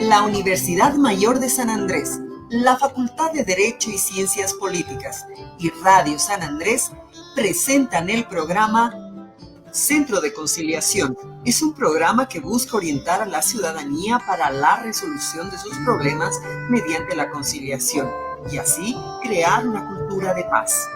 La Universidad Mayor de San Andrés, la Facultad de Derecho y Ciencias Políticas y Radio San Andrés presentan el programa Centro de Conciliación. Es un programa que busca orientar a la ciudadanía para la resolución de sus problemas mediante la conciliación y así crear una cultura de paz.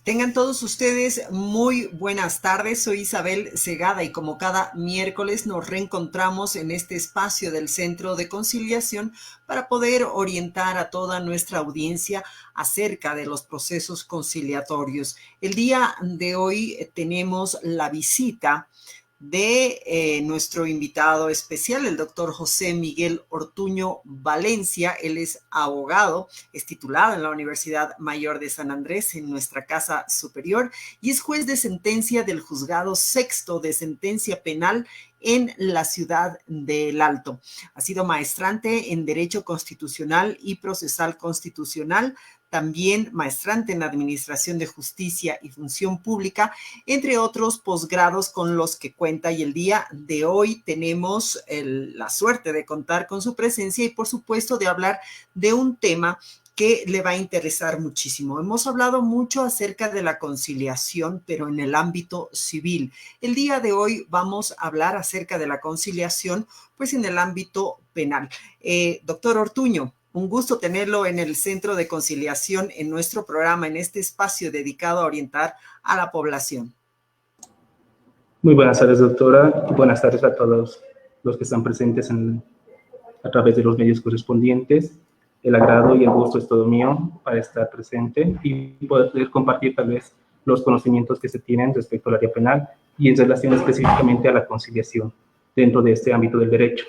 Tengan todos ustedes muy buenas tardes. Soy Isabel Segada y como cada miércoles nos reencontramos en este espacio del Centro de Conciliación para poder orientar a toda nuestra audiencia acerca de los procesos conciliatorios. El día de hoy tenemos la visita de nuestro invitado especial, el doctor José Miguel Ortuño Valencia. Él es abogado, es titulado en la Universidad Mayor de San Andrés, en nuestra Casa Superior, y es juez de sentencia del Juzgado Sexto de Sentencia Penal en la ciudad del Alto. Ha sido maestrante en Derecho Constitucional y Procesal Constitucional, también maestrante en Administración de Justicia y Función Pública, entre otros posgrados con los que cuenta, y el día de hoy tenemos la suerte de contar con su presencia y por supuesto de hablar de un tema que le va a interesar muchísimo. Hemos hablado mucho acerca de la conciliación, pero en el ámbito civil. El día de hoy vamos a hablar acerca de la conciliación, pues en el ámbito penal. Doctor Ortuño, un gusto tenerlo en el Centro de Conciliación en nuestro programa, en este espacio dedicado a orientar a la población. Muy buenas tardes, doctora, y buenas tardes a todos los que están presentes a través de los medios correspondientes. El agrado y el gusto es todo mío para estar presente y poder compartir tal vez los conocimientos que se tienen respecto al área penal y en relación específicamente a la conciliación dentro de este ámbito del derecho.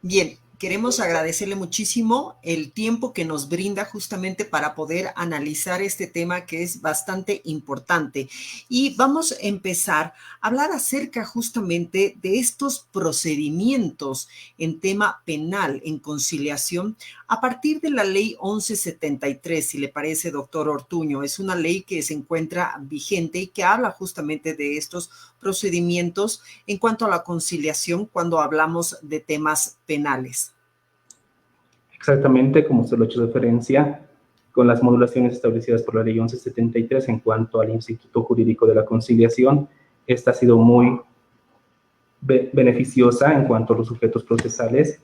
Bien. Queremos agradecerle muchísimo el tiempo que nos brinda justamente para poder analizar este tema que es bastante importante. Y vamos a empezar a hablar acerca justamente de estos procedimientos en tema penal, en conciliación, a partir de la ley 1173, si le parece, doctor Ortuño. Es una ley que se encuentra vigente y que habla justamente de estos procedimientos en cuanto a la conciliación cuando hablamos de temas penales. Exactamente, como usted lo ha hecho referencia, con las modulaciones establecidas por la ley 1173 en cuanto al Instituto Jurídico de la Conciliación, esta ha sido muy beneficiosa en cuanto a los sujetos procesales,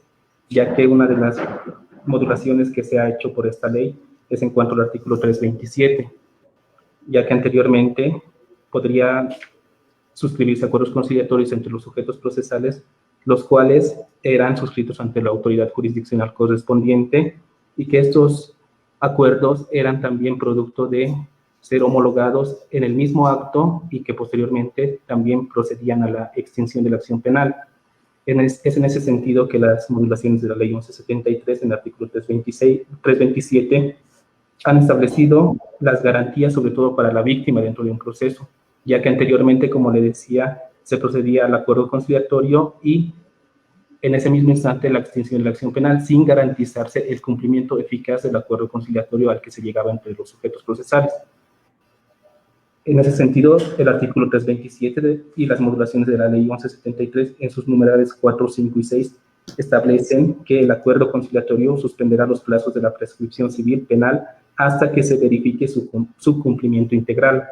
ya que una de las modulaciones que se ha hecho por esta ley es en cuanto al artículo 327, ya que anteriormente podría suscribirse acuerdos conciliatorios entre los sujetos procesales, los cuales eran suscritos ante la autoridad jurisdiccional correspondiente y que estos acuerdos eran también producto de ser homologados en el mismo acto y que posteriormente también procedían a la extinción de la acción penal. Es en ese sentido que las modulaciones de la ley 1173 en el artículo 327 han establecido las garantías sobre todo para la víctima dentro de un proceso, ya que anteriormente, como le decía, se procedía al acuerdo conciliatorio y en ese mismo instante la extinción de la acción penal sin garantizarse el cumplimiento eficaz del acuerdo conciliatorio al que se llegaba entre los sujetos procesales. En ese sentido, el artículo 327 y las modulaciones de la ley 1173 en sus numerales 4, 5 y 6 establecen que el acuerdo conciliatorio suspenderá los plazos de la prescripción civil penal hasta que se verifique su cumplimiento integral.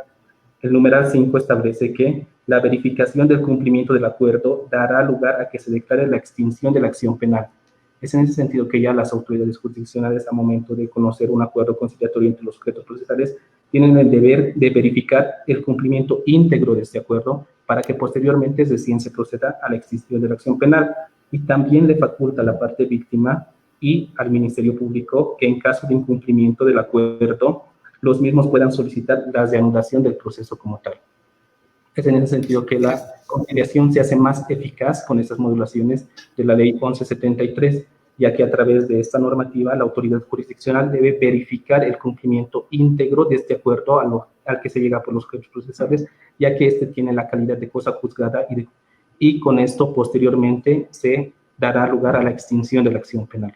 El numeral 5 establece que la verificación del cumplimiento del acuerdo dará lugar a que se declare la extinción de la acción penal. Es en ese sentido que ya las autoridades jurisdiccionales, al momento de conocer un acuerdo conciliatorio entre los sujetos procesales, tienen el deber de verificar el cumplimiento íntegro de este acuerdo para que posteriormente recién se proceda a la extinción de la acción penal. Y también le faculta a la parte víctima y al Ministerio Público que en caso de incumplimiento del acuerdo, los mismos puedan solicitar la reanudación del proceso como tal. Es en ese sentido que la conciliación se hace más eficaz con estas modulaciones de la ley 1173, ya que a través de esta normativa la autoridad jurisdiccional debe verificar el cumplimiento íntegro de este acuerdo al que se llega por los sujetos procesales, ya que este tiene la calidad de cosa juzgada y con esto posteriormente se dará lugar a la extinción de la acción penal.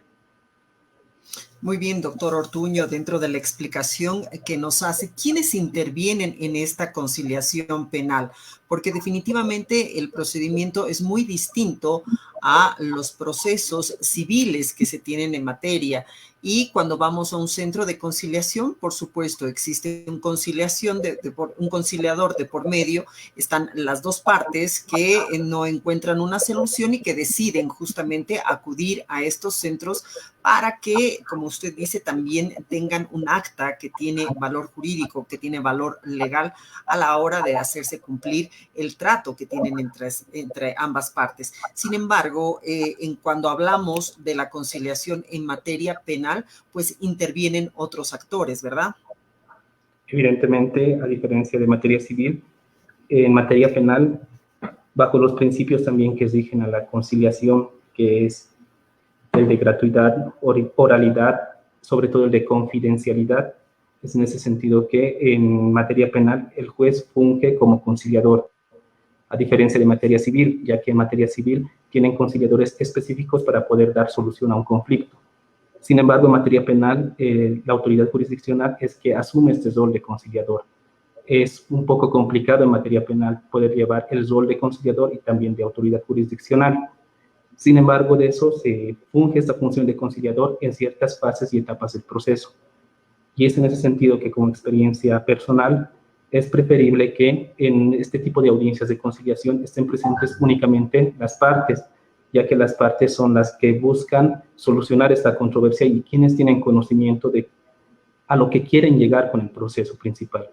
Muy bien, doctor Ortuño, dentro de la explicación que nos hace, ¿quiénes intervienen en esta conciliación penal? Porque definitivamente el procedimiento es muy distinto a los procesos civiles que se tienen en materia. Y cuando vamos a un centro de conciliación, por supuesto, existe un un conciliador de por medio, están las dos partes que no encuentran una solución y que deciden justamente acudir a estos centros para que, como usted dice, también tengan un acta que tiene valor jurídico, que tiene valor legal a la hora de hacerse cumplir el trato que tienen entre ambas partes. Sin embargo, cuando hablamos de la conciliación en materia penal, pues intervienen otros actores, ¿verdad? Evidentemente, a diferencia de materia civil, en materia penal, bajo los principios también que rigen a la conciliación, que es el de gratuidad, oralidad, sobre todo el de confidencialidad. Es en ese sentido que en materia penal el juez funge como conciliador, a diferencia de materia civil, ya que en materia civil tienen conciliadores específicos para poder dar solución a un conflicto. Sin embargo, en materia penal, la autoridad jurisdiccional es que asume este rol de conciliador. Es un poco complicado en materia penal poder llevar el rol de conciliador y también de autoridad jurisdiccional. Sin embargo, de eso se funge esta función de conciliador en ciertas fases y etapas del proceso. Y es en ese sentido que, como experiencia personal, es preferible que en este tipo de audiencias de conciliación estén presentes únicamente las partes, ya que las partes son las que buscan solucionar esta controversia y quienes tienen conocimiento de a lo que quieren llegar con el proceso principal.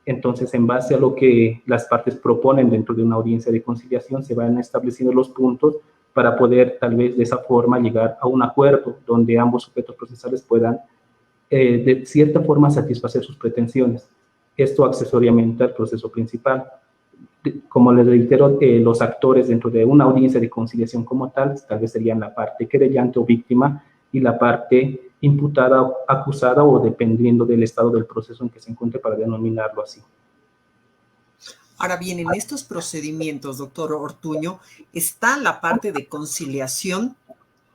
Entonces, en base a lo que las partes proponen dentro de una audiencia de conciliación, se van estableciendo los puntos para poder, tal vez de esa forma, llegar a un acuerdo donde ambos sujetos procesales puedan, de cierta forma, satisfacer sus pretensiones. Esto accesoriamente al proceso principal. Como les reitero, los actores dentro de una audiencia de conciliación como tal vez serían la parte querellante o víctima y la parte imputada, acusada o dependiendo del estado del proceso en que se encuentre para denominarlo así. Ahora bien, en estos procedimientos, doctor Ortuño, está la parte de conciliación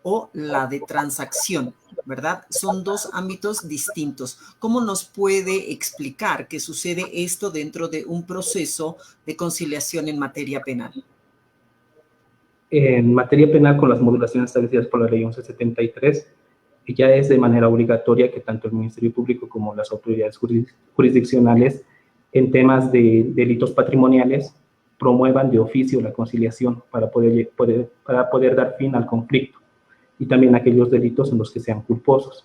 o la de transacción, ¿verdad? Son dos ámbitos distintos. ¿Cómo nos puede explicar qué sucede esto dentro de un proceso de conciliación en materia penal? En materia penal, con las modulaciones establecidas por la Ley 1173, ya es de manera obligatoria que tanto el Ministerio Público como las autoridades jurisdiccionales en temas de delitos patrimoniales promuevan de oficio la conciliación para poder dar fin al conflicto y también aquellos delitos en los que sean culposos.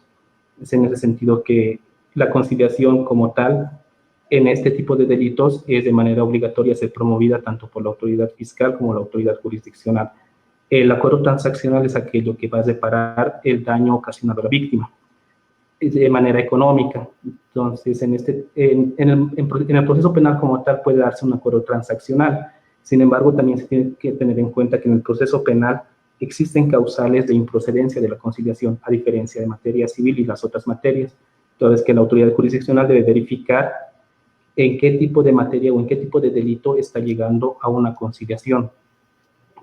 Es en ese sentido que la conciliación como tal en este tipo de delitos es de manera obligatoria ser promovida tanto por la autoridad fiscal como la autoridad jurisdiccional. El acuerdo transaccional es aquello que va a reparar el daño ocasionado a la víctima de manera económica. Entonces, en el proceso penal como tal puede darse un acuerdo transaccional. Sin embargo, también se tiene que tener en cuenta que en el proceso penal existen causales de improcedencia de la conciliación, a diferencia de materia civil y las otras materias. Entonces, que la autoridad jurisdiccional debe verificar en qué tipo de materia o en qué tipo de delito está llegando a una conciliación.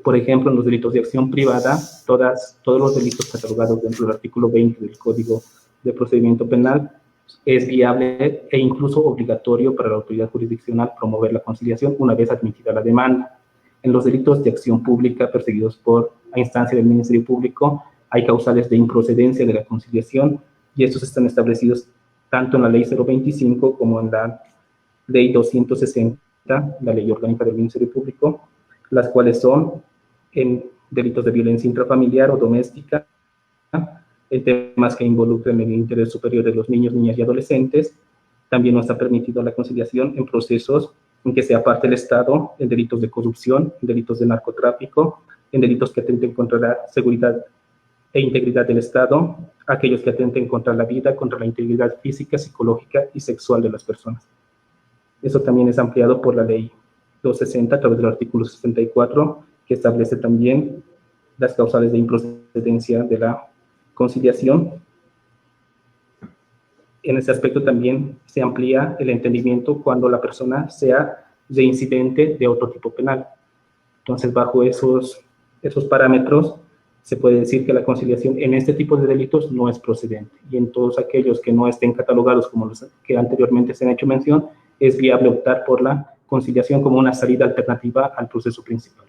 Por ejemplo, en los delitos de acción privada, todos los delitos catalogados dentro del artículo 20 del Código de Procedimiento Penal, es viable e incluso obligatorio para la autoridad jurisdiccional promover la conciliación una vez admitida la demanda. En los delitos de acción pública perseguidos a instancia del Ministerio Público, hay causales de improcedencia de la conciliación y estos están establecidos tanto en la Ley 025 como en la Ley 260, la Ley Orgánica del Ministerio Público, las cuales son en delitos de violencia intrafamiliar o doméstica, en temas que involucren el interés superior de los niños, niñas y adolescentes. También no está permitido la conciliación en procesos en que sea parte del Estado, en delitos de corrupción, en delitos de narcotráfico, en delitos que atenten contra la seguridad e integridad del Estado, aquellos que atenten contra la vida, contra la integridad física, psicológica y sexual de las personas. Eso también es ampliado por la Ley 260 a través del artículo 64, que establece también las causales de improcedencia de la conciliación. En ese aspecto también se amplía el entendimiento cuando la persona sea reincidente de otro tipo penal. Entonces, bajo esos parámetros, se puede decir que la conciliación en este tipo de delitos no es procedente. Y en todos aquellos que no estén catalogados como los que anteriormente se han hecho mención, es viable optar por la conciliación como una salida alternativa al proceso principal.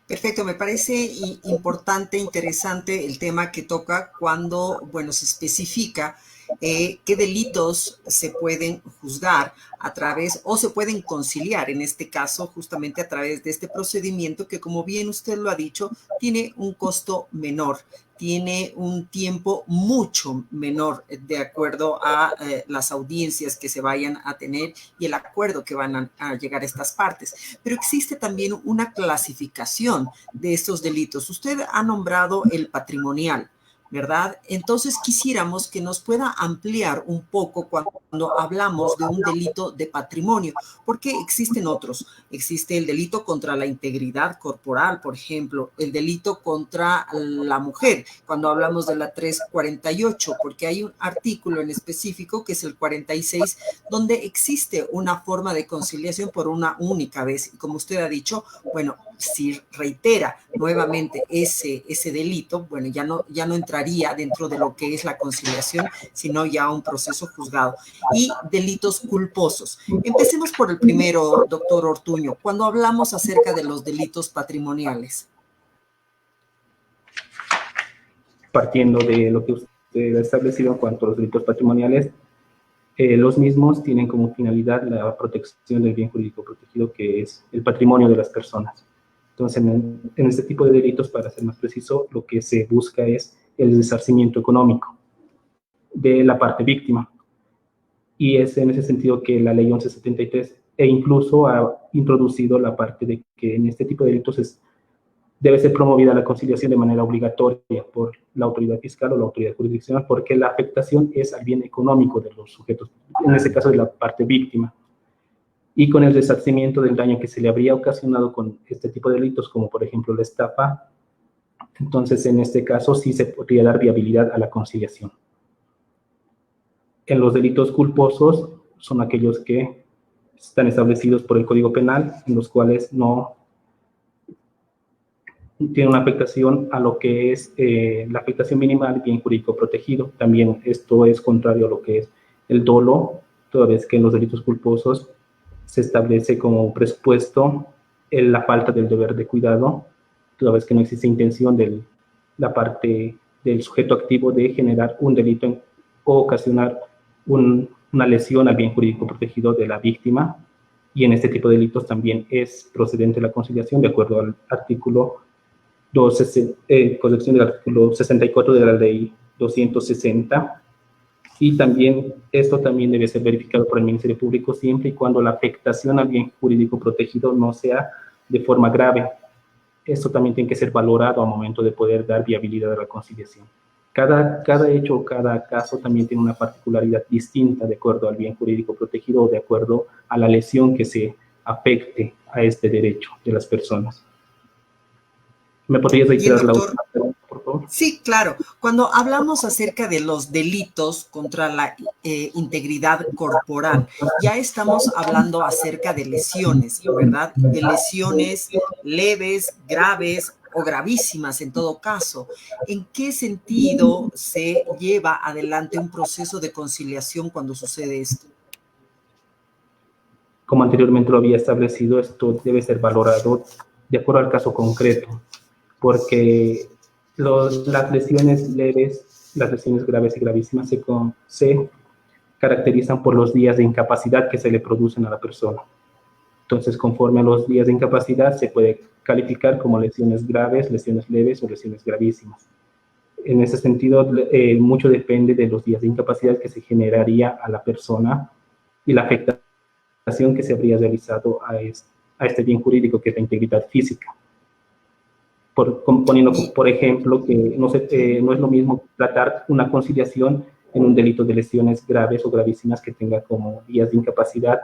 Perfecto, me parece importante, interesante el tema que toca cuando, bueno, se especifica qué delitos se pueden juzgar a través o se pueden conciliar, en este caso, justamente a través de este procedimiento que, como bien usted lo ha dicho, tiene un costo menor, tiene un tiempo mucho menor de acuerdo a las audiencias que se vayan a tener y el acuerdo que van a llegar a estas partes. Pero existe también una clasificación de estos delitos. Usted ha nombrado el patrimonial, ¿verdad? Entonces quisiéramos que nos pueda ampliar un poco cuando hablamos de un delito de patrimonio, porque existen otros. Existe el delito contra la integridad corporal, por ejemplo, el delito contra la mujer, cuando hablamos de la 348, porque hay un artículo en específico que es el 46, donde existe una forma de conciliación por una única vez. Y como usted ha dicho, bueno, si reitera nuevamente ese delito, bueno, ya no entraría dentro de lo que es la conciliación, sino ya un proceso juzgado. Y delitos culposos. Empecemos por el primero, doctor Ortuño, cuando hablamos acerca de los delitos patrimoniales. Partiendo de lo que usted ha establecido en cuanto a los delitos patrimoniales, los mismos tienen como finalidad la protección del bien jurídico protegido, que es el patrimonio de las personas. Entonces, en este tipo de delitos, para ser más preciso, lo que se busca es el resarcimiento económico de la parte víctima. Y es en ese sentido que la ley 1173 e incluso ha introducido la parte de que en este tipo de delitos debe ser promovida la conciliación de manera obligatoria por la autoridad fiscal o la autoridad jurisdiccional, porque la afectación es al bien económico de los sujetos, en este caso de la parte víctima. Y con el resarcimiento del daño que se le habría ocasionado con este tipo de delitos, como por ejemplo la estafa, entonces en este caso sí se podría dar viabilidad a la conciliación. En los delitos culposos son aquellos que están establecidos por el Código Penal, en los cuales no tiene una afectación a lo que es la afectación mínima al bien jurídico protegido. También esto es contrario a lo que es el dolo, toda vez que en los delitos culposos se establece como presupuesto la falta del deber de cuidado, toda vez que no existe intención de la parte del sujeto activo de generar un delito o ocasionar una lesión al bien jurídico protegido de la víctima. Y en este tipo de delitos también es procedente la conciliación de acuerdo al artículo corrección del artículo 64 de la ley 260, y también esto también debe ser verificado por el Ministerio Público siempre y cuando la afectación al bien jurídico protegido no sea de forma grave. Esto también tiene que ser valorado al momento de poder dar viabilidad a la conciliación. Cada hecho o cada caso también tiene una particularidad distinta de acuerdo al bien jurídico protegido o de acuerdo a la lesión que se afecte a este derecho de las personas. ¿Me podrías reiterar la última pregunta, por favor? Sí, claro. Cuando hablamos acerca de los delitos contra la integridad corporal, ya estamos hablando acerca de lesiones, ¿verdad? De lesiones leves, graves o gravísimas en todo caso. ¿En qué sentido se lleva adelante un proceso de conciliación cuando sucede esto? Como anteriormente lo había establecido, esto debe ser valorado de acuerdo al caso concreto, porque las lesiones leves, las lesiones graves y gravísimas se caracterizan por los días de incapacidad que se le producen a la persona. Entonces, conforme a los días de incapacidad, se puede calificar como lesiones graves, lesiones leves o lesiones gravísimas. En ese sentido, mucho depende de los días de incapacidad que se generaría a la persona y la afectación que se habría realizado a este bien jurídico que es la integridad física. Poniendo, por ejemplo, que no es lo mismo tratar una conciliación en un delito de lesiones graves o gravísimas que tenga como días de incapacidad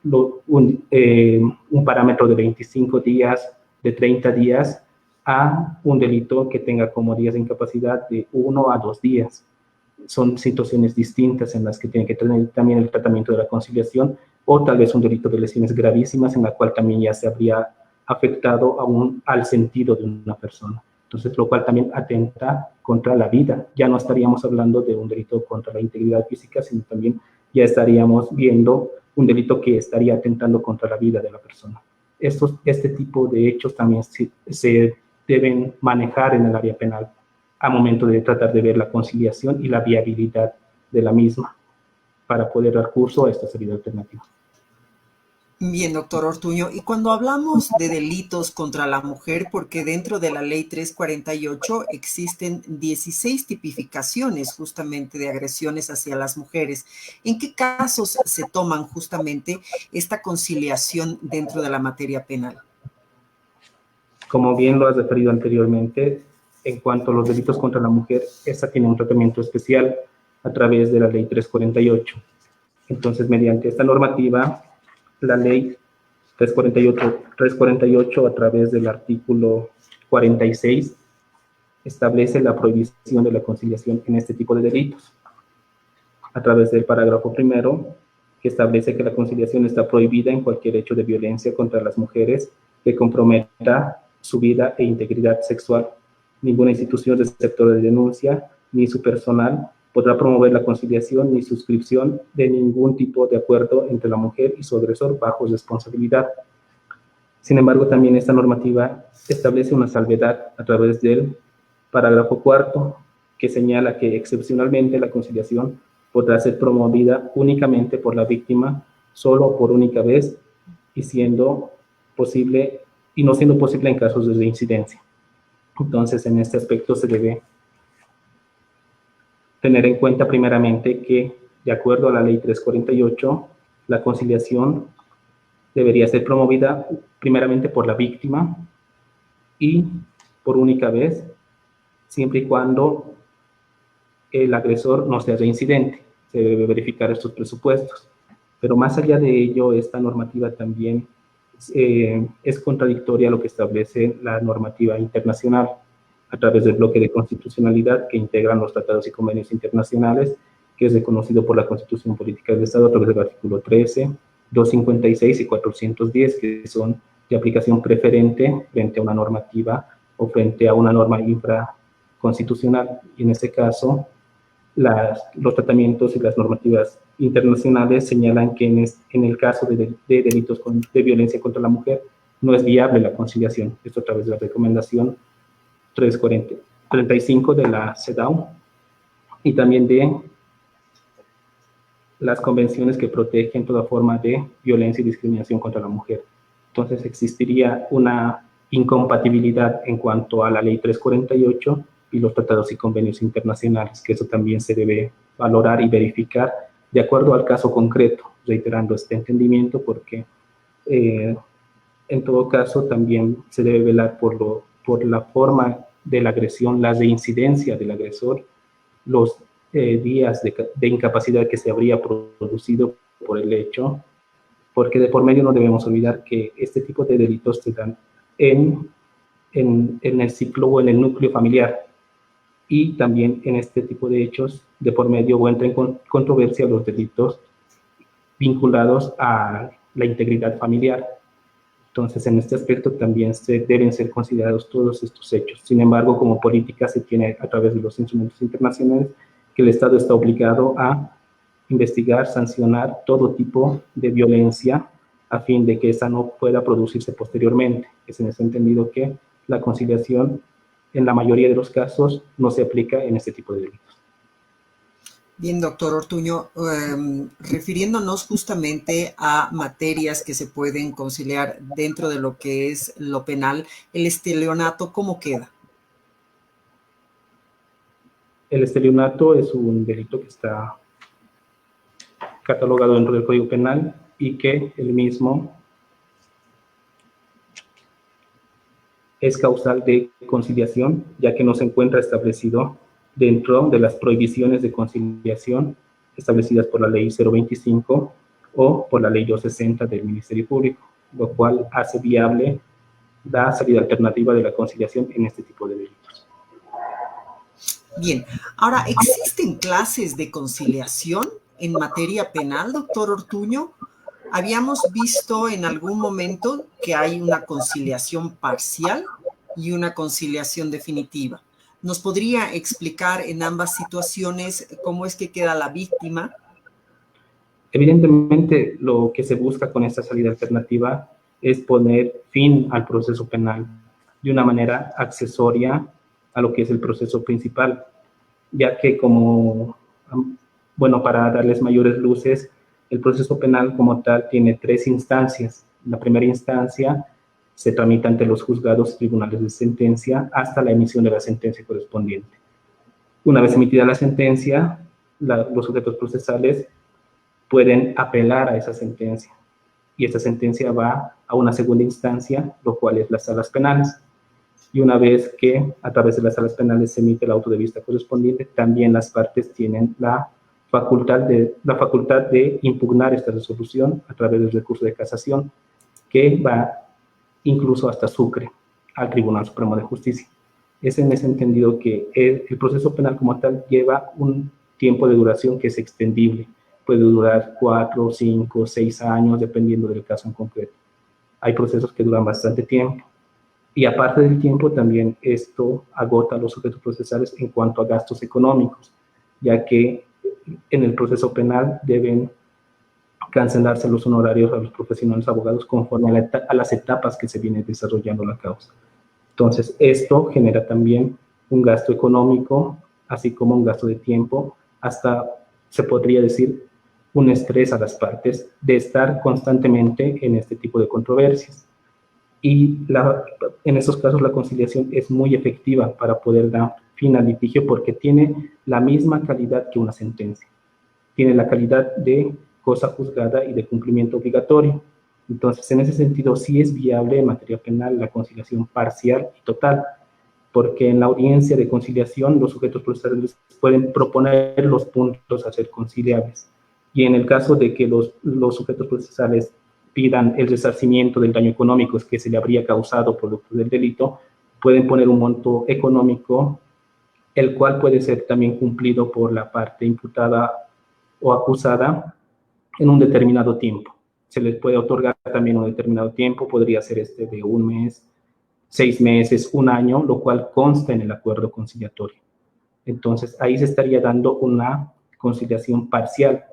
un parámetro de 25 días, de 30 días, a un delito que tenga como días de incapacidad de 1 a 2 días. Son situaciones distintas en las que tiene que tener también el tratamiento de la conciliación, o tal vez un delito de lesiones gravísimas en la cual también ya se habría afectado aún al sentido de una persona. Entonces, lo cual también atenta contra la vida. Ya no estaríamos hablando de un delito contra la integridad física, sino también ya estaríamos viendo un delito que estaría atentando contra la vida de la persona. Este tipo de hechos también se deben manejar en el área penal a momento de tratar de ver la conciliación y la viabilidad de la misma para poder dar curso a esta salida alternativa. Bien, doctor Ortuño, y cuando hablamos de delitos contra la mujer, porque dentro de la ley 348 existen 16 tipificaciones justamente de agresiones hacia las mujeres, ¿en qué casos se toman justamente esta conciliación dentro de la materia penal? Como bien lo has referido anteriormente, en cuanto a los delitos contra la mujer, esta tiene un tratamiento especial a través de la ley 348. Entonces, mediante esta normativa, la ley 348 a través del artículo 46 establece la prohibición de la conciliación en este tipo de delitos. A través del parágrafo primero, que establece que la conciliación está prohibida en cualquier hecho de violencia contra las mujeres que comprometa su vida e integridad sexual. Ninguna institución del sector de denuncia ni su personal podrá promover la conciliación ni suscripción de ningún tipo de acuerdo entre la mujer y su agresor bajo responsabilidad. Sin embargo, también esta normativa establece una salvedad a través del parágrafo cuarto, que señala que excepcionalmente la conciliación podrá ser promovida únicamente por la víctima, solo por única vez, y no siendo posible en casos de reincidencia. Entonces, en este aspecto se debe tener en cuenta primeramente que, de acuerdo a la ley 348, la conciliación debería ser promovida primeramente por la víctima y por única vez, siempre y cuando el agresor no sea reincidente. Se debe verificar estos presupuestos. Pero más allá de ello, esta normativa también es contradictoria a lo que establece la normativa internacional a través del bloque de constitucionalidad que integran los tratados y convenios internacionales, que es reconocido por la Constitución Política del Estado a través del artículo 13, 256 y 410, que son de aplicación preferente frente a una normativa o frente a una norma infraconstitucional. Y en este caso, los tratamientos y las normativas internacionales señalan que en el caso de delitos de violencia contra la mujer no es viable la conciliación. Esto a través de la recomendación 335 de la CEDAW y también de las convenciones que protegen toda forma de violencia y discriminación contra la mujer. Entonces existiría una incompatibilidad en cuanto a la ley 348 y los tratados y convenios internacionales, que eso también se debe valorar y verificar de acuerdo al caso concreto, reiterando este entendimiento porque en todo caso también se debe velar por la forma de la agresión, la reincidencia del agresor, los días de incapacidad que se habría producido por el hecho, porque de por medio no debemos olvidar que este tipo de delitos se dan en el ciclo o en el núcleo familiar, y también en este tipo de hechos de por medio o entra en controversia los delitos vinculados a la integridad familiar. Entonces, en este aspecto también deben ser considerados todos estos hechos. Sin embargo, como política se tiene a través de los instrumentos internacionales que el Estado está obligado a investigar, sancionar todo tipo de violencia a fin de que esa no pueda producirse posteriormente. Es en ese entendido que la conciliación en la mayoría de los casos no se aplica en este tipo de delitos. Bien, doctor Ortuño, refiriéndonos justamente a materias que se pueden conciliar dentro de lo que es lo penal, ¿el estelionato cómo queda? El estelionato es un delito que está catalogado dentro del Código Penal y que el mismo es causal de conciliación, ya que no se encuentra establecido dentro de las prohibiciones de conciliación establecidas por la Ley 025 o por la Ley 260 del Ministerio Público, lo cual hace viable la salida alternativa de la conciliación en este tipo de delitos. Bien, ahora, ¿existen clases de conciliación en materia penal, doctor Ortuño? Habíamos visto en algún momento que hay una conciliación parcial y una conciliación definitiva. ¿Nos podría explicar en ambas situaciones cómo es que queda la víctima? Evidentemente, lo que se busca con esta salida alternativa es poner fin al proceso penal de una manera accesoria a lo que es el proceso principal, ya que para darles mayores luces, el proceso penal como tal tiene 3 instancias. La primera instancia se tramita ante los juzgados y tribunales de sentencia hasta la emisión de la sentencia correspondiente. Una vez emitida la sentencia, los sujetos procesales pueden apelar a esa sentencia y esta sentencia va a una segunda instancia, lo cual es las salas penales. Y una vez que a través de las salas penales se emite el auto de vista correspondiente, también las partes tienen la facultad de impugnar esta resolución a través del recurso de casación, que va incluso hasta Sucre, al Tribunal Supremo de Justicia. Es en ese entendido que el proceso penal como tal lleva un tiempo de duración que es extendible. Puede durar 4, 5, 6 años, dependiendo del caso en concreto. Hay procesos que duran bastante tiempo. Y aparte del tiempo, también esto agota a los sujetos procesales en cuanto a gastos económicos, ya que en el proceso penal deben cancelarse los honorarios a los profesionales abogados conforme a las etapas que se viene desarrollando la causa. Entonces, esto genera también un gasto económico, así como un gasto de tiempo, hasta, se podría decir, un estrés a las partes de estar constantemente en este tipo de controversias. Y en esos casos la conciliación es muy efectiva para poder dar fin al litigio porque tiene la misma calidad que una sentencia. Tiene la calidad de cosa juzgada y de cumplimiento obligatorio. Entonces, en ese sentido, sí es viable en materia penal la conciliación parcial y total, porque en la audiencia de conciliación los sujetos procesales pueden proponer los puntos a ser conciliables. Y en el caso de que los sujetos procesales pidan el resarcimiento del daño económico que se le habría causado producto del delito, pueden poner un monto económico, el cual puede ser también cumplido por la parte imputada o acusada en un determinado tiempo. Se les puede otorgar también un determinado tiempo, podría ser de 1 mes, 6 meses, 1 año, lo cual consta en el acuerdo conciliatorio. Entonces, ahí se estaría dando una conciliación parcial,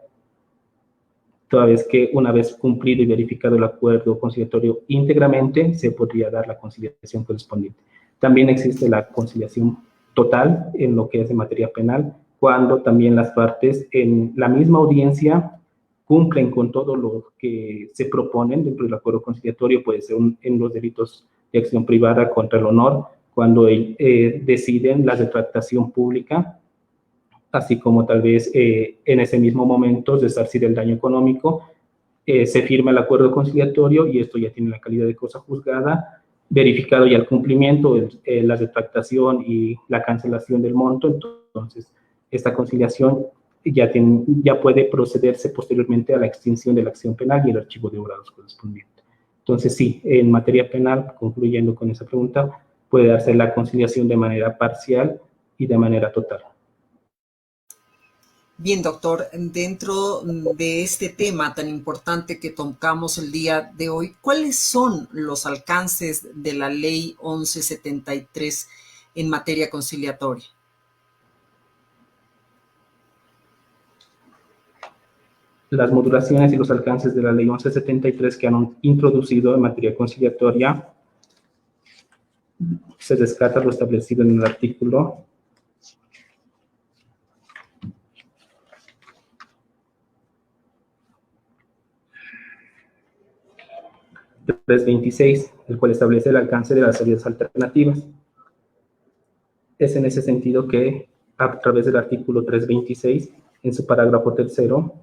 toda vez que una vez cumplido y verificado el acuerdo conciliatorio íntegramente, se podría dar la conciliación correspondiente. También existe la conciliación total en lo que es en materia penal, cuando también las partes en la misma audiencia cumplen con todo lo que se proponen dentro del acuerdo conciliatorio, puede ser en los delitos de acción privada contra el honor, cuando deciden la retractación pública, así como tal vez en ese mismo momento resarcir el daño económico, se firma el acuerdo conciliatorio y esto ya tiene la calidad de cosa juzgada, verificado ya el cumplimiento, la retractación y la cancelación del monto. Entonces, esta conciliación ya puede procederse posteriormente a la extinción de la acción penal y el archivo de obrados correspondiente. Entonces, sí, en materia penal, concluyendo con esa pregunta, puede darse la conciliación de manera parcial y de manera total. Bien, doctor, dentro de este tema tan importante que tocamos el día de hoy, ¿cuáles son los alcances de la Ley 1173 en materia conciliatoria? Las modulaciones y los alcances de la Ley 1173 que han introducido en materia conciliatoria, se descarta lo establecido en el artículo 326, el cual establece el alcance de las salidas alternativas. Es en ese sentido que, a través del artículo 326, en su parágrafo tercero,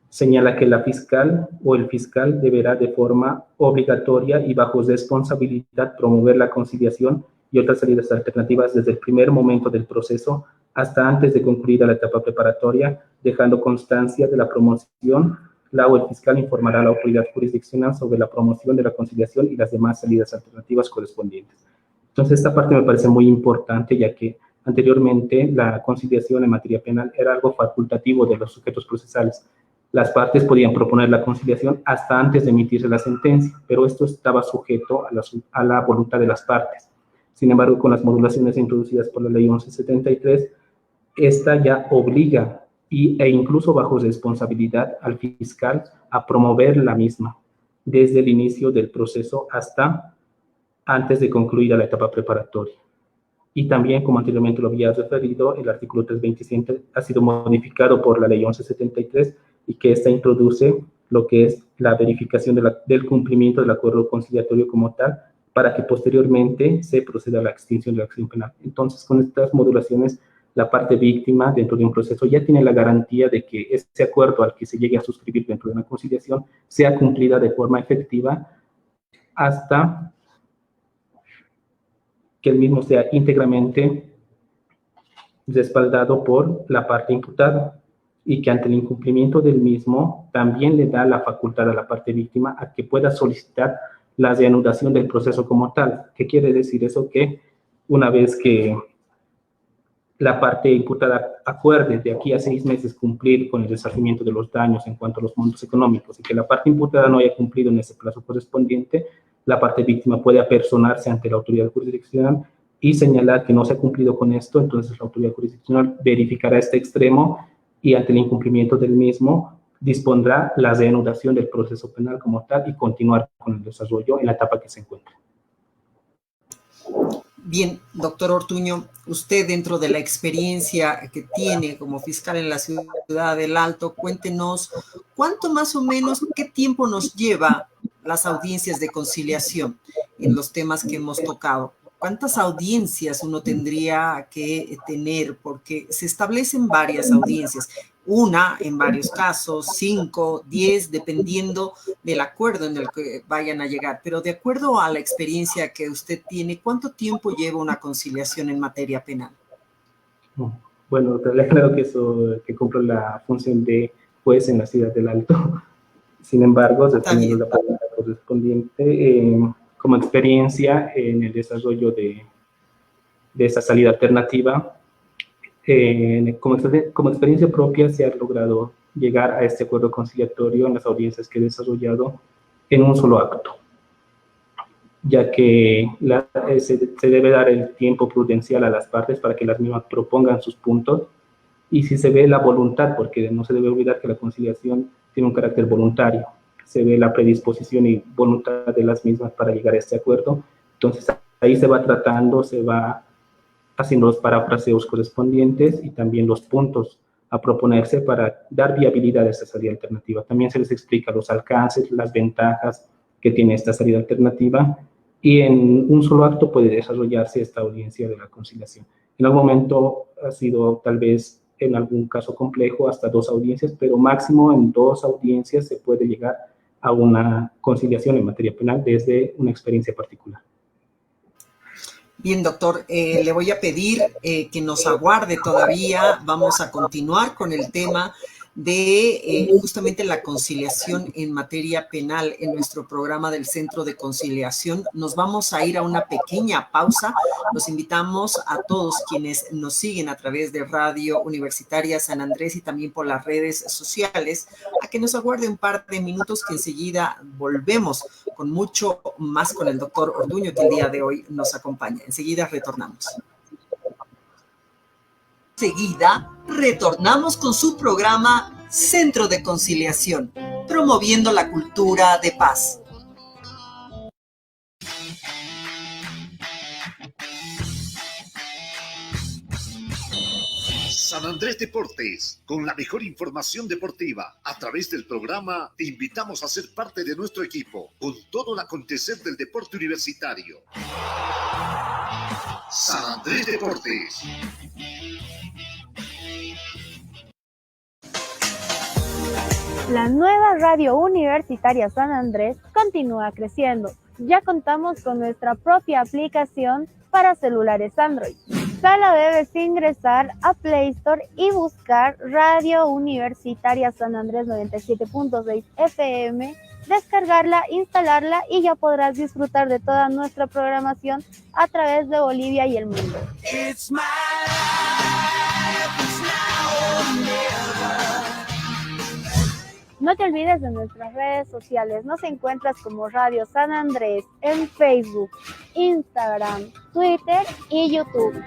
señala que la fiscal o el fiscal deberá de forma obligatoria y bajo responsabilidad promover la conciliación y otras salidas alternativas desde el primer momento del proceso hasta antes de concluir la etapa preparatoria, dejando constancia de la promoción. La o el fiscal informará a la autoridad jurisdiccional sobre la promoción de la conciliación y las demás salidas alternativas correspondientes. Entonces, esta parte me parece muy importante, ya que anteriormente la conciliación en materia penal era algo facultativo de los sujetos procesales, Las partes podían proponer la conciliación hasta antes de emitirse la sentencia, pero esto estaba sujeto a la voluntad de las partes. Sin embargo, con las modulaciones introducidas por la Ley 1173, esta ya obliga e incluso bajo responsabilidad al fiscal a promover la misma desde el inicio del proceso hasta antes de concluir la etapa preparatoria. Y también, como anteriormente lo había referido, el artículo 327 ha sido modificado por la Ley 1173 y que esta introduce lo que es la verificación del cumplimiento del acuerdo conciliatorio como tal, para que posteriormente se proceda a la extinción de la acción penal. Entonces, con estas modulaciones, la parte víctima dentro de un proceso ya tiene la garantía de que ese acuerdo al que se llegue a suscribir dentro de una conciliación sea cumplida de forma efectiva hasta que el mismo sea íntegramente respaldado por la parte imputada, y que ante el incumplimiento del mismo también le da la facultad a la parte víctima a que pueda solicitar la reanudación del proceso como tal. ¿Qué quiere decir eso? Que una vez que la parte imputada acuerde de aquí a 6 meses cumplir con el resarcimiento de los daños en cuanto a los montos económicos y que la parte imputada no haya cumplido en ese plazo correspondiente, la parte víctima puede apersonarse ante la autoridad jurisdiccional y señalar que no se ha cumplido con esto. Entonces la autoridad jurisdiccional verificará este extremo y ante el incumplimiento del mismo dispondrá la reanudación del proceso penal como tal y continuar con el desarrollo en la etapa que se encuentra. Bien, doctor Ortuño, usted dentro de la experiencia que tiene como fiscal en la ciudad del Alto, cuéntenos cuánto más o menos, qué tiempo nos lleva las audiencias de conciliación en los temas que hemos tocado. ¿Cuántas audiencias uno tendría que tener? Porque se establecen varias audiencias, una en varios casos, 5, 10, dependiendo del acuerdo en el que vayan a llegar. Pero de acuerdo a la experiencia que usted tiene, ¿cuánto tiempo lleva una conciliación en materia penal? Bueno, te aclaro que cumplo la función de juez en la ciudad del Alto. Sin embargo, respondiendo la pregunta correspondiente, como experiencia en el desarrollo de esa salida alternativa, como experiencia propia se ha logrado llegar a este acuerdo conciliatorio en las audiencias que he desarrollado en un solo acto, ya que se debe dar el tiempo prudencial a las partes para que las mismas propongan sus puntos, y si se ve la voluntad, porque no se debe olvidar que la conciliación tiene un carácter voluntario, se ve la predisposición y voluntad de las mismas para llegar a este acuerdo. Entonces ahí se va tratando, se va haciendo los parafraseos correspondientes y también los puntos a proponerse para dar viabilidad a esta salida alternativa. También se les explica los alcances, las ventajas que tiene esta salida alternativa, y en un solo acto puede desarrollarse esta audiencia de la conciliación. En algún momento ha sido tal vez en algún caso complejo hasta 2 audiencias, pero máximo en 2 audiencias se puede llegar a una conciliación en materia penal desde una experiencia particular. Bien, doctor, le voy a pedir que nos aguarde todavía. Vamos a continuar con el tema de justamente la conciliación en materia penal en nuestro programa del Centro de Conciliación. Nos vamos a ir a una pequeña pausa. Los invitamos a todos quienes nos siguen a través de Radio Universitaria San Andrés y también por las redes sociales a que nos aguarde un par de minutos, que enseguida volvemos con mucho más con el doctor Ortuño, que el día de hoy nos acompaña. Enseguida retornamos. Enseguida retornamos con su programa Centro de Conciliación, promoviendo la cultura de paz. San Andrés Deportes, con la mejor información deportiva. A través del programa te invitamos a ser parte de nuestro equipo, con todo el acontecer del deporte universitario. San Andrés Deportes. La nueva Radio Universitaria San Andrés continúa creciendo. Ya contamos con nuestra propia aplicación para celulares Android. Solo debes ingresar a Play Store y buscar Radio Universitaria San Andrés 97.6 FM, descargarla, instalarla y ya podrás disfrutar de toda nuestra programación a través de Bolivia y el mundo. It's my life, it's now or never. No te olvides de nuestras redes sociales. Nos encuentras como Radio San Andrés en Facebook, Instagram, Twitter y YouTube.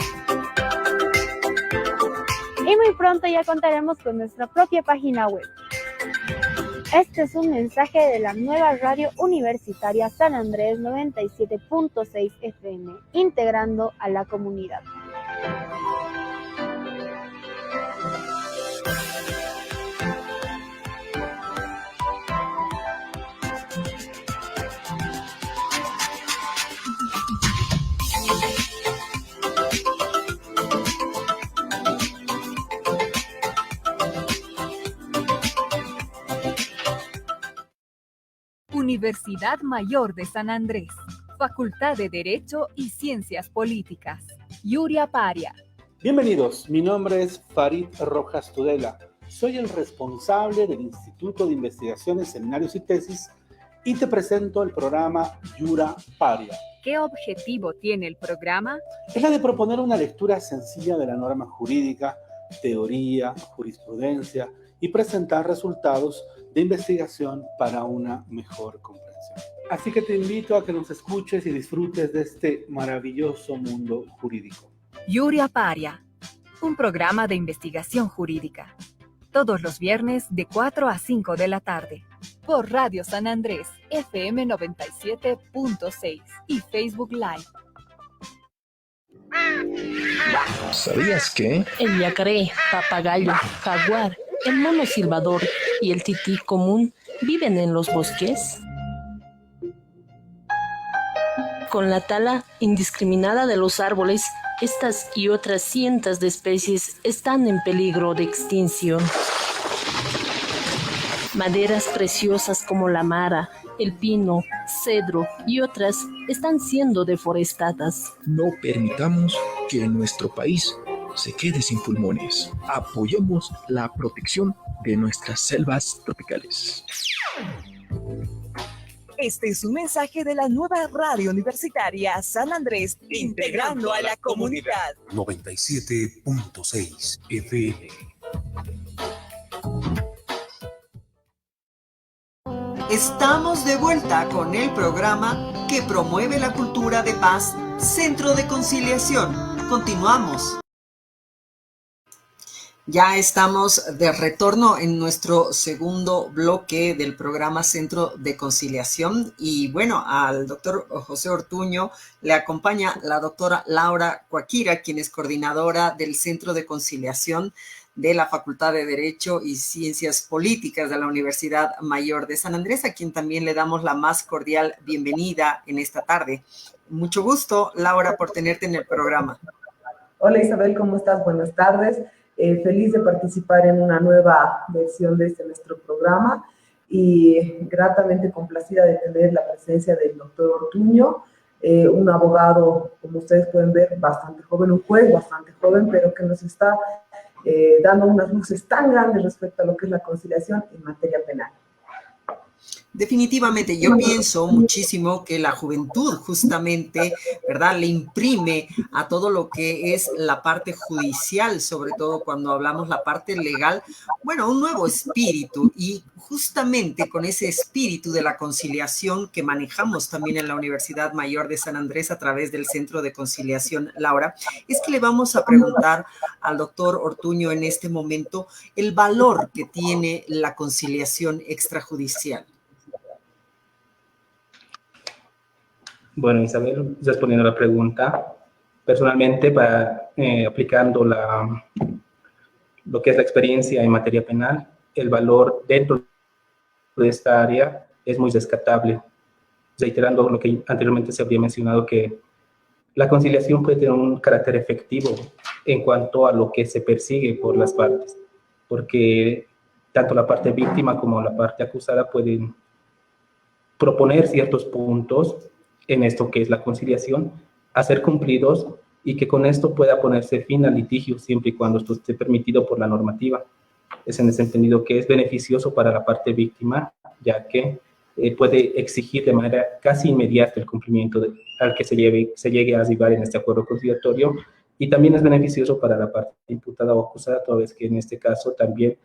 Y muy pronto ya contaremos con nuestra propia página web. Este es un mensaje de la nueva radio universitaria San Andrés 97.6 FM, integrando a la comunidad. Universidad Mayor de San Andrés, Facultad de Derecho y Ciencias Políticas. Yuria Paria. Bienvenidos, mi nombre es Farid Rojas Tudela. Soy el responsable del Instituto de Investigaciones, Seminarios y Tesis y te presento el programa Yuria Paria. ¿Qué objetivo tiene el programa? Es la de proponer una lectura sencilla de la norma jurídica, teoría, jurisprudencia y presentar resultados de investigación para una mejor comprensión. Así que te invito a que nos escuches y disfrutes de este maravilloso mundo jurídico. Yuria Paria, un programa de investigación jurídica. Todos los viernes de 4 a 5 de la tarde. Por Radio San Andrés, FM 97.6 y Facebook Live. ¿Sabías que? El yacaré, papagayo, jaguar, el mono silbador y el tití común viven en los bosques? Con la tala indiscriminada de los árboles, estas y otras cientos de especies están en peligro de extinción. Maderas preciosas como la mara, el pino, cedro y otras están siendo deforestadas. No permitamos que nuestro país se quede sin pulmones. Apoyemos la protección de nuestras selvas tropicales. Este es un mensaje de la nueva radio universitaria San Andrés, integrando a la comunidad. 97.6 FM. Estamos de vuelta con el programa que promueve la cultura de paz, Centro de Conciliación. Continuamos. Ya estamos de retorno en nuestro segundo bloque del programa Centro de Conciliación y bueno, al doctor José Ortuño le acompaña la doctora Laura Cuaquira, quien es coordinadora del Centro de Conciliación de la Facultad de Derecho y Ciencias Políticas de la Universidad Mayor de San Andrés, a quien también le damos la más cordial bienvenida en esta tarde. Mucho gusto, Laura, por tenerte en el programa. Hola Isabel, ¿cómo estás? Buenas tardes. Feliz de participar en una nueva versión de este nuestro programa y gratamente complacida de tener la presencia del doctor Ortuño, un abogado, como ustedes pueden ver, bastante joven, un juez bastante joven, pero que nos está dando unas luces tan grandes respecto a lo que es la conciliación en materia penal. Definitivamente, yo pienso muchísimo que la juventud justamente, ¿verdad?, le imprime a todo lo que es la parte judicial, sobre todo cuando hablamos la parte legal, bueno, un nuevo espíritu y justamente con ese espíritu de la conciliación que manejamos también en la Universidad Mayor de San Andrés a través del Centro de Conciliación, Laura, es que le vamos a preguntar al doctor Ortuño en este momento el valor que tiene la conciliación extrajudicial. Bueno, Isabel, respondiendo a la pregunta, personalmente, aplicando lo que es la experiencia en materia penal, el valor dentro de esta área es muy rescatable. Reiterando lo que anteriormente se había mencionado, que la conciliación puede tener un carácter efectivo en cuanto a lo que se persigue por las partes, porque tanto la parte víctima como la parte acusada pueden proponer ciertos puntos en esto que es la conciliación, a ser cumplidos y que con esto pueda ponerse fin al litigio siempre y cuando esto esté permitido por la normativa. Es en ese entendido que es beneficioso para la parte víctima, ya que puede exigir de manera casi inmediata el cumplimiento al que se llegue a arribar en este acuerdo conciliatorio, y también es beneficioso para la parte imputada o acusada, toda vez que en este caso también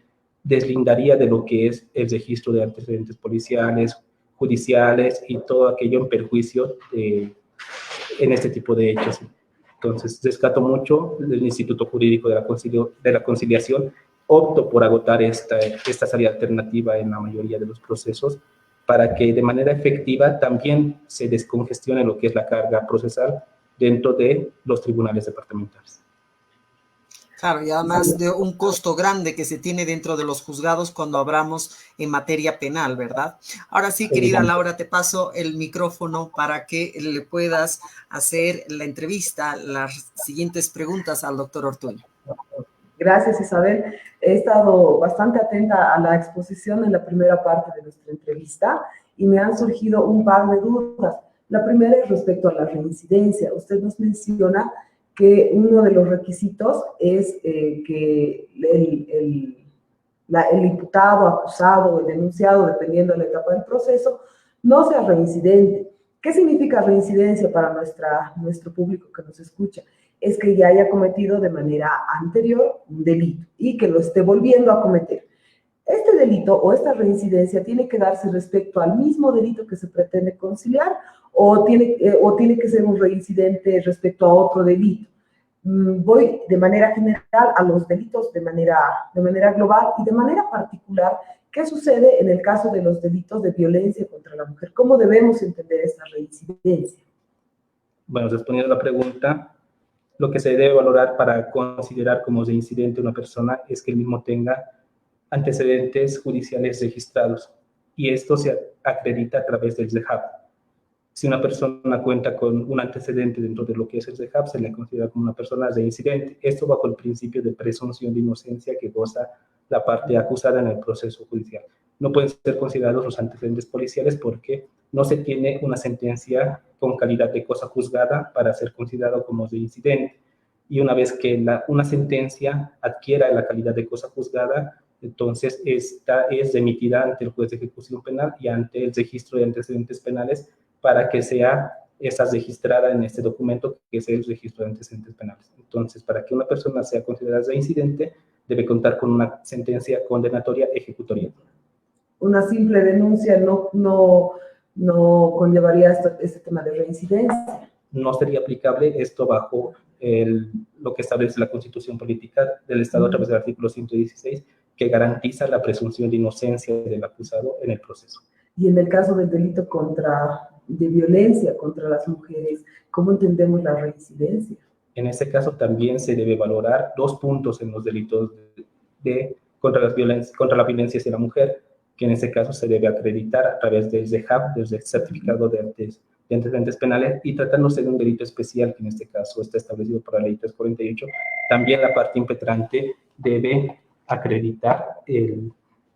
deslindaría de lo que es el registro de antecedentes policiales, judiciales y todo aquello en perjuicio en este tipo de hechos. Entonces, rescato mucho el Instituto Jurídico de la Conciliación. Opto por agotar esta salida alternativa en la mayoría de los procesos para que de manera efectiva también se descongestione lo que es la carga procesal dentro de los tribunales departamentales. Claro, y además de un costo grande que se tiene dentro de los juzgados cuando hablamos en materia penal, ¿verdad? Ahora sí, querida Laura, te paso el micrófono para que le puedas hacer la entrevista, las siguientes preguntas al doctor Ortuño. Gracias, Isabel. He estado bastante atenta a la exposición en la primera parte de nuestra entrevista y me han surgido un par de dudas. La primera es respecto a la reincidencia. Usted nos menciona que uno de los requisitos es que el imputado, acusado o el denunciado, dependiendo de la etapa del proceso, no sea reincidente. ¿Qué significa reincidencia para nuestro público que nos escucha? Es que ya haya cometido de manera anterior un delito y que lo esté volviendo a cometer. Este delito o esta reincidencia tiene que darse respecto al mismo delito que se pretende conciliar o tiene que ser un reincidente respecto a otro delito. Voy de manera general a los delitos de manera global y de manera particular. ¿Qué sucede en el caso de los delitos de violencia contra la mujer? ¿Cómo debemos entender esta reincidencia? Bueno, respondiendo a la pregunta, lo que se debe valorar para considerar como reincidente una persona es que el mismo tenga antecedentes judiciales registrados y esto se acredita a través del REHAB. Si una persona cuenta con un antecedente dentro de lo que es el REHAB, se le considera como una persona reincidente. Esto bajo el principio de presunción de inocencia que goza la parte acusada en el proceso judicial. No pueden ser considerados los antecedentes policiales porque no se tiene una sentencia con calidad de cosa juzgada para ser considerado como reincidente. Y una vez que una sentencia adquiera la calidad de cosa juzgada, entonces esta es remitida ante el juez de ejecución penal y ante el registro de antecedentes penales para que sea esa registrada en este documento que es el registro de antecedentes penales. Entonces, para que una persona sea considerada reincidente, debe contar con una sentencia condenatoria ejecutoria. Una simple denuncia no conllevaría este tema de reincidencia. No sería aplicable esto bajo lo que establece la Constitución Política del Estado a través del artículo 116, que garantiza la presunción de inocencia del acusado en el proceso. Y en el caso del delito de violencia contra las mujeres, ¿cómo entendemos la reincidencia? En este caso también se debe valorar 2 puntos en los delitos contra la violencia hacia la mujer, que en este caso se debe acreditar a través del REHAB, del Certificado de Antecedentes Penales, y tratándose de un delito especial, que en este caso está establecido por la Ley 348, también la parte impetrante debe acreditar el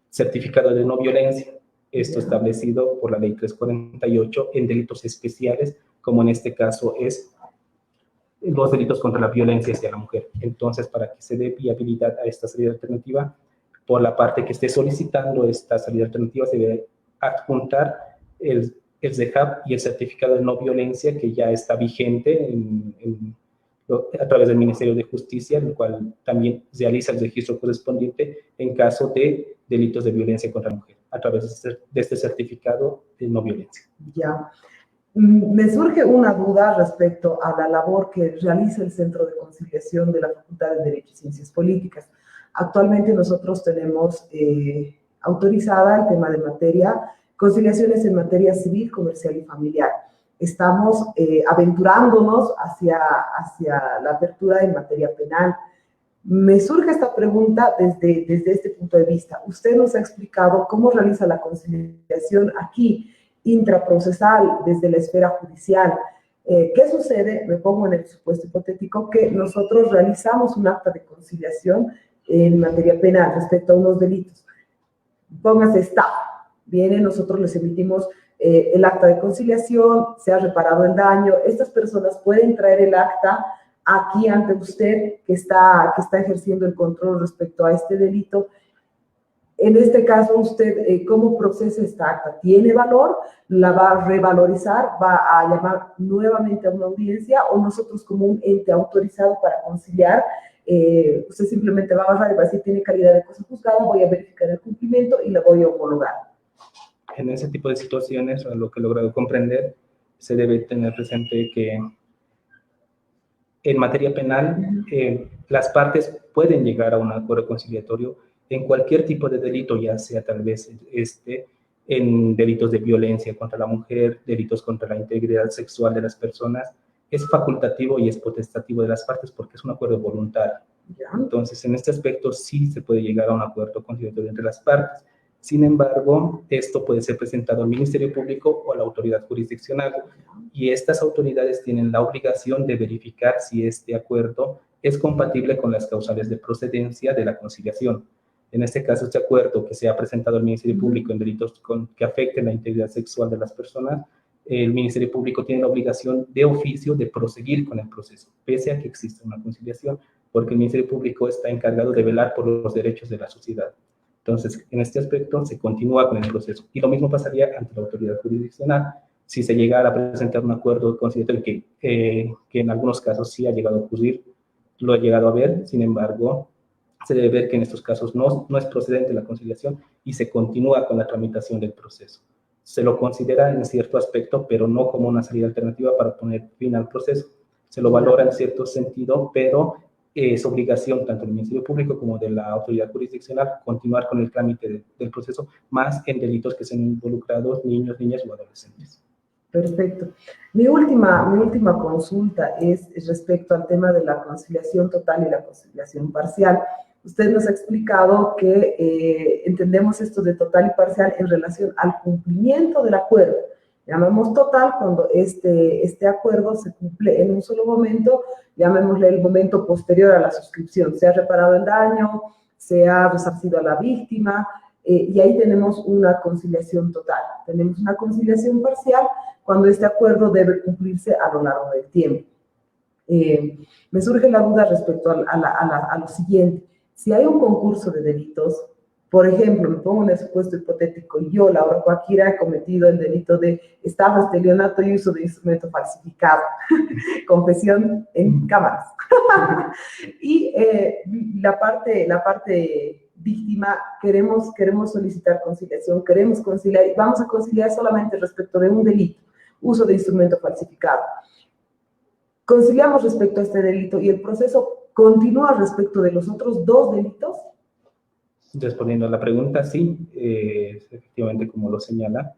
certificado de no violencia, esto establecido por la Ley 348 en delitos especiales, como en este caso es los delitos contra la violencia hacia la mujer. Entonces, para que se dé viabilidad a esta salida alternativa, por la parte que esté solicitando esta salida alternativa, se debe adjuntar el REHAB y el certificado de no violencia que ya está vigente a través del Ministerio de Justicia, el cual también realiza el registro correspondiente en caso de delitos de violencia contra la mujer, a través de este certificado de no violencia. Ya. Me surge una duda respecto a la labor que realiza el Centro de Conciliación de la Facultad de Derecho y Ciencias Políticas. Actualmente nosotros tenemos autorizada el tema de conciliaciones en materia civil, comercial y familiar. Estamos aventurándonos hacia la apertura en materia penal. Me surge esta pregunta desde este punto de vista. Usted nos ha explicado cómo realiza la conciliación aquí, intraprocesal, desde la esfera judicial. ¿Qué sucede? Me pongo en el supuesto hipotético que nosotros realizamos un acta de conciliación en materia penal respecto a unos delitos. Póngase estafa. Viene, nosotros les emitimos el acta de conciliación, se ha reparado el daño. Estas personas pueden traer el acta aquí ante usted que está ejerciendo el control respecto a este delito. En este caso, usted, ¿cómo procesa esta acta? ¿Tiene valor? ¿La va a revalorizar? ¿Va a llamar nuevamente a una audiencia? ¿O nosotros como un ente autorizado para conciliar usted simplemente va a agarrar y va a decir, tiene calidad de cosa juzgada, voy a verificar el cumplimiento y la voy a homologar. En ese tipo de situaciones, a lo que he logrado comprender, se debe tener presente que en materia penal, las partes pueden llegar a un acuerdo conciliatorio en cualquier tipo de delito, ya sea tal vez en delitos de violencia contra la mujer, delitos contra la integridad sexual de las personas. Es facultativo y es potestativo de las partes porque es un acuerdo voluntario. Entonces, en este aspecto sí se puede llegar a un acuerdo conciliatorio entre las partes. Sin embargo, esto puede ser presentado al Ministerio Público o a la autoridad jurisdiccional, y estas autoridades tienen la obligación de verificar si este acuerdo es compatible con las causales de procedencia de la conciliación. En este caso, este acuerdo que se ha presentado al Ministerio Público en delitos que afecten la integridad sexual de las personas, el Ministerio Público tiene la obligación de oficio de proseguir con el proceso, pese a que exista una conciliación, porque el Ministerio Público está encargado de velar por los derechos de la sociedad. Entonces, en este aspecto se continúa con el proceso. Y lo mismo pasaría ante la autoridad jurisdiccional. Si se llegara a presentar un acuerdo conciliatorio que en algunos casos sí ha llegado a ocurrir, lo ha llegado a ver, sin embargo, se debe ver que en estos casos no es procedente la conciliación y se continúa con la tramitación del proceso. Se lo considera en cierto aspecto, pero no como una salida alternativa para poner fin al proceso. Se lo valora en cierto sentido, pero es obligación tanto del Ministerio Público como de la autoridad jurisdiccional continuar con el trámite del proceso, más en delitos que sean involucrados niños, niñas o adolescentes. Perfecto. Mi última consulta es respecto al tema de la conciliación total y la conciliación parcial. Usted nos ha explicado que entendemos esto de total y parcial en relación al cumplimiento del acuerdo. Llamamos total cuando este acuerdo se cumple en un solo momento, llamémosle el momento posterior a la suscripción. Se ha reparado el daño, se ha resarcido a la víctima, y ahí tenemos una conciliación total. Tenemos una conciliación parcial cuando este acuerdo debe cumplirse a lo largo del tiempo. Me surge la duda respecto a lo siguiente. Si hay un concurso de delitos, por ejemplo, me pongo en el supuesto hipotético, yo, Laura Joaquira, he cometido el delito de estafa, estelionato y uso de instrumento falsificado. Confesión en cámaras. Y la parte víctima, queremos solicitar conciliación, queremos conciliar, y vamos a conciliar solamente respecto de un delito, uso de instrumento falsificado. Conciliamos respecto a este delito y el proceso continúa respecto de los otros dos delitos. Respondiendo a la pregunta, sí, efectivamente, como lo señala,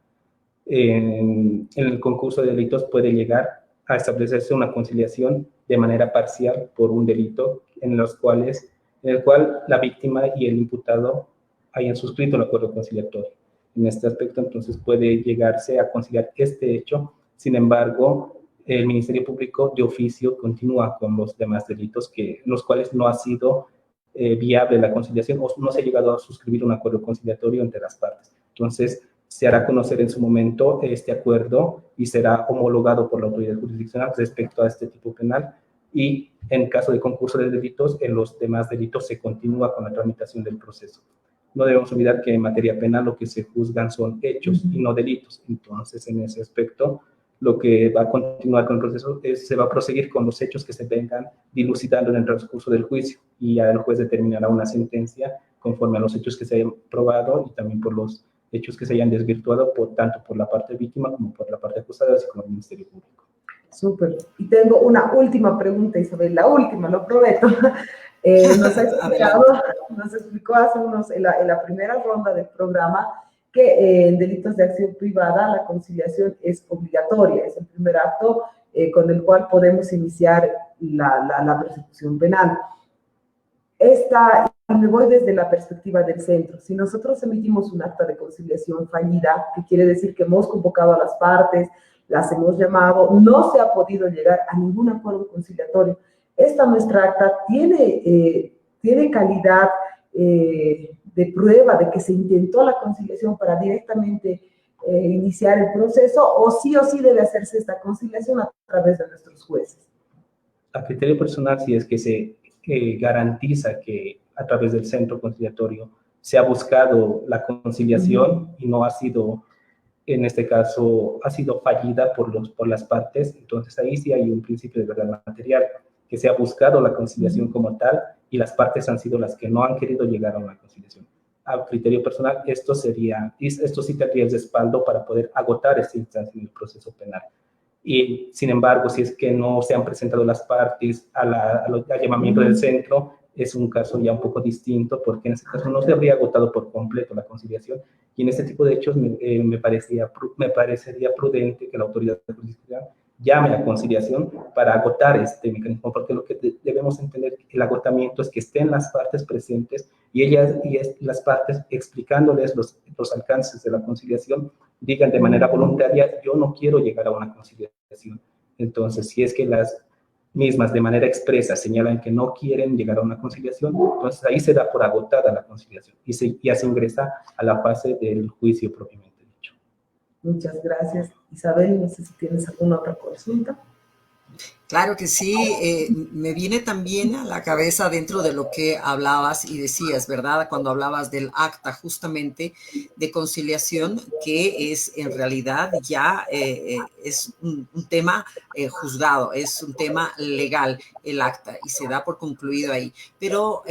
en el concurso de delitos puede llegar a establecerse una conciliación de manera parcial por un delito en el cual la víctima y el imputado hayan suscrito el acuerdo conciliatorio. En este aspecto, entonces, puede llegarse a conciliar este hecho. Sin embargo, el Ministerio Público de oficio continúa con los demás delitos los cuales no ha sido viable la conciliación o no se ha llegado a suscribir un acuerdo conciliatorio entre las partes. Entonces, se hará conocer en su momento este acuerdo y será homologado por la autoridad jurisdiccional respecto a este tipo penal, y en caso de concurso de delitos, en los demás delitos se continúa con la tramitación del proceso. No debemos olvidar que en materia penal lo que se juzgan son hechos y no delitos. Entonces, en ese aspecto, lo que va a continuar con el proceso se va a proseguir con los hechos que se vengan dilucidando en el transcurso del juicio, y ya el juez determinará una sentencia conforme a los hechos que se hayan probado y también por los hechos que se hayan desvirtuado tanto por la parte víctima como por la parte acusada, así como el Ministerio Público. Súper. Y tengo una última pregunta, Isabel, la última, lo prometo. Nos explicó hace en la primera ronda del programa que en delitos de acción privada la conciliación es obligatoria, es el primer acto con el cual podemos iniciar la persecución penal. Me voy desde la perspectiva del centro. Si nosotros emitimos un acta de conciliación fallida, que quiere decir que hemos convocado a las partes, las hemos llamado, no se ha podido llegar a ningún acuerdo conciliatorio, nuestra acta tiene calidad de prueba de que se intentó la conciliación para directamente iniciar el proceso, o sí debe hacerse esta conciliación a través de nuestros jueces. A criterio personal, si es que se garantiza que a través del centro conciliatorio se ha buscado la conciliación y no ha sido, en este caso, ha sido fallida por las partes, entonces ahí sí hay un principio de verdad material, que se ha buscado la conciliación como tal y las partes han sido las que no han querido llegar a una conciliación. A criterio personal, esto sí tendría el respaldo para poder agotar esta instancia en el proceso penal. Y, sin embargo, si es que no se han presentado las partes al llamamiento del centro, es un caso ya un poco distinto, porque en ese caso no se habría agotado por completo la conciliación, y en este tipo de hechos me parecería prudente que la autoridad jurisdiccional llame a conciliación para agotar este mecanismo, porque lo que debemos entender el agotamiento es que estén las partes presentes y las partes explicándoles los alcances de la conciliación digan de manera voluntaria, yo no quiero llegar a una conciliación. Entonces, si es que las mismas de manera expresa señalan que no quieren llegar a una conciliación, entonces ahí se da por agotada la conciliación y ya se ingresa a la fase del juicio propiamente dicho. Muchas gracias. Isabel, no sé si tienes alguna otra consulta. Claro que sí, me viene también a la cabeza dentro de lo que hablabas y decías, ¿verdad? Cuando hablabas del acta justamente de conciliación, que es en realidad ya es un tema juzgado, es un tema legal el acta y se da por concluido ahí. Pero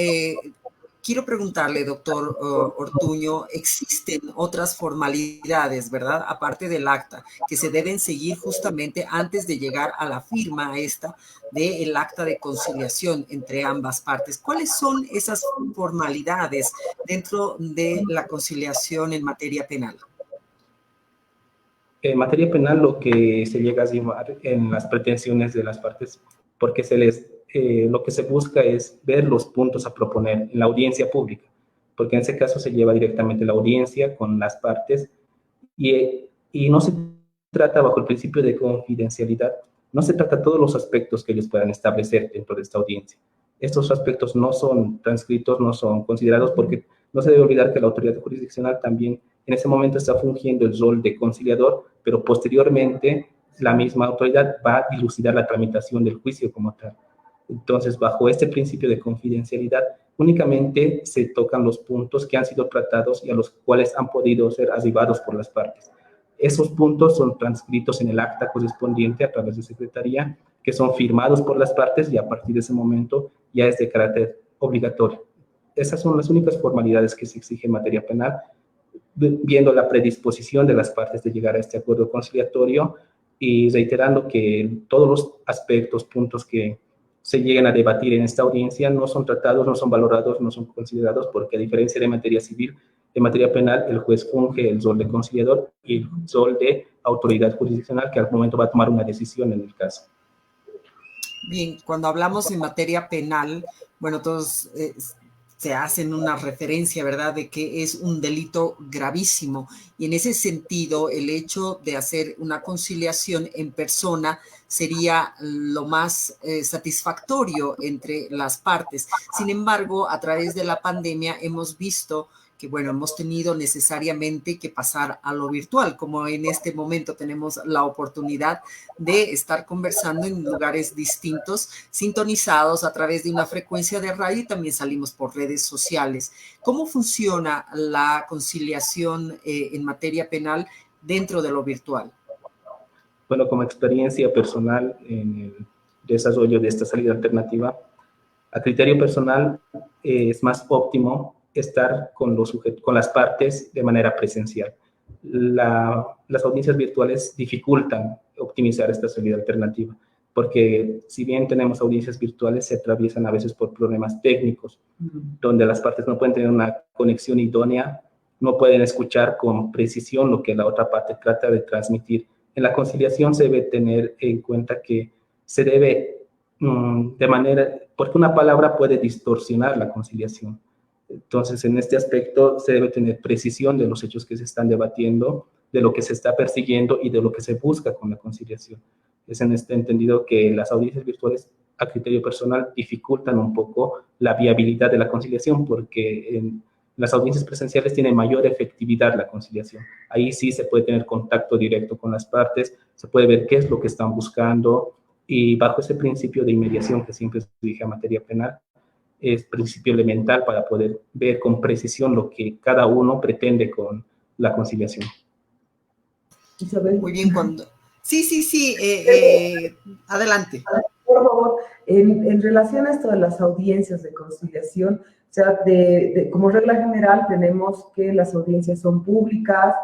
quiero preguntarle, doctor Ortuño, ¿existen otras formalidades, verdad, aparte del acta, que se deben seguir justamente antes de llegar a la firma esta del acta de conciliación entre ambas partes? ¿Cuáles son esas formalidades dentro de la conciliación en materia penal? En materia penal, lo que se llega a llevar en las pretensiones de las partes, porque lo que se busca es ver los puntos a proponer en la audiencia pública, porque en ese caso se lleva directamente la audiencia con las partes y no se trata bajo el principio de confidencialidad, no se trata todos los aspectos que ellos puedan establecer dentro de esta audiencia. Estos aspectos no son transcritos, no son considerados, porque no se debe olvidar que la autoridad jurisdiccional también en ese momento está fungiendo el rol de conciliador, pero posteriormente la misma autoridad va a dilucidar la tramitación del juicio como tal. Entonces, bajo este principio de confidencialidad, únicamente se tocan los puntos que han sido tratados y a los cuales han podido ser arribados por las partes. Esos puntos son transcritos en el acta correspondiente a través de secretaría, que son firmados por las partes y a partir de ese momento ya es de carácter obligatorio. Esas son las únicas formalidades que se exigen en materia penal, viendo la predisposición de las partes de llegar a este acuerdo conciliatorio y reiterando que todos los aspectos, puntos que se lleguen a debatir en esta audiencia no son tratados, no son valorados, no son considerados, porque a diferencia de materia civil, en materia penal el juez funge el rol de conciliador y el rol de autoridad jurisdiccional que al momento va a tomar una decisión en el caso. Bien, cuando hablamos en materia penal, bueno, todos se hacen una referencia, ¿verdad?, de que es un delito gravísimo. Y en ese sentido, el hecho de hacer una conciliación en persona sería lo más satisfactorio entre las partes. Sin embargo, a través de la pandemia hemos visto que, bueno, hemos tenido necesariamente que pasar a lo virtual, como en este momento tenemos la oportunidad de estar conversando en lugares distintos, sintonizados a través de una frecuencia de radio y también salimos por redes sociales. ¿Cómo funciona la conciliación en materia penal dentro de lo virtual? Bueno, como experiencia personal en el desarrollo de esta salida alternativa, a criterio personal es más óptimo estar con las partes de manera presencial. Las audiencias virtuales dificultan optimizar esta salida alternativa, porque si bien tenemos audiencias virtuales, se atraviesan a veces por problemas técnicos, donde las partes no pueden tener una conexión idónea, no pueden escuchar con precisión lo que la otra parte trata de transmitir. En la conciliación se debe tener en cuenta que se debe porque una palabra puede distorsionar la conciliación. Entonces, en este aspecto se debe tener precisión de los hechos que se están debatiendo, de lo que se está persiguiendo y de lo que se busca con la conciliación. Es en este entendido que las audiencias virtuales, a criterio personal, dificultan un poco la viabilidad de la conciliación, porque en las audiencias presenciales tiene mayor efectividad la conciliación. Ahí sí se puede tener contacto directo con las partes, se puede ver qué es lo que están buscando, y bajo ese principio de inmediación que siempre se dirige a materia penal, es principio elemental para poder ver con precisión lo que cada uno pretende con la conciliación. Muy bien, cuando... Sí, adelante. Por favor, En relación a esto de las audiencias de conciliación, o sea, como regla general tenemos que las audiencias son públicas,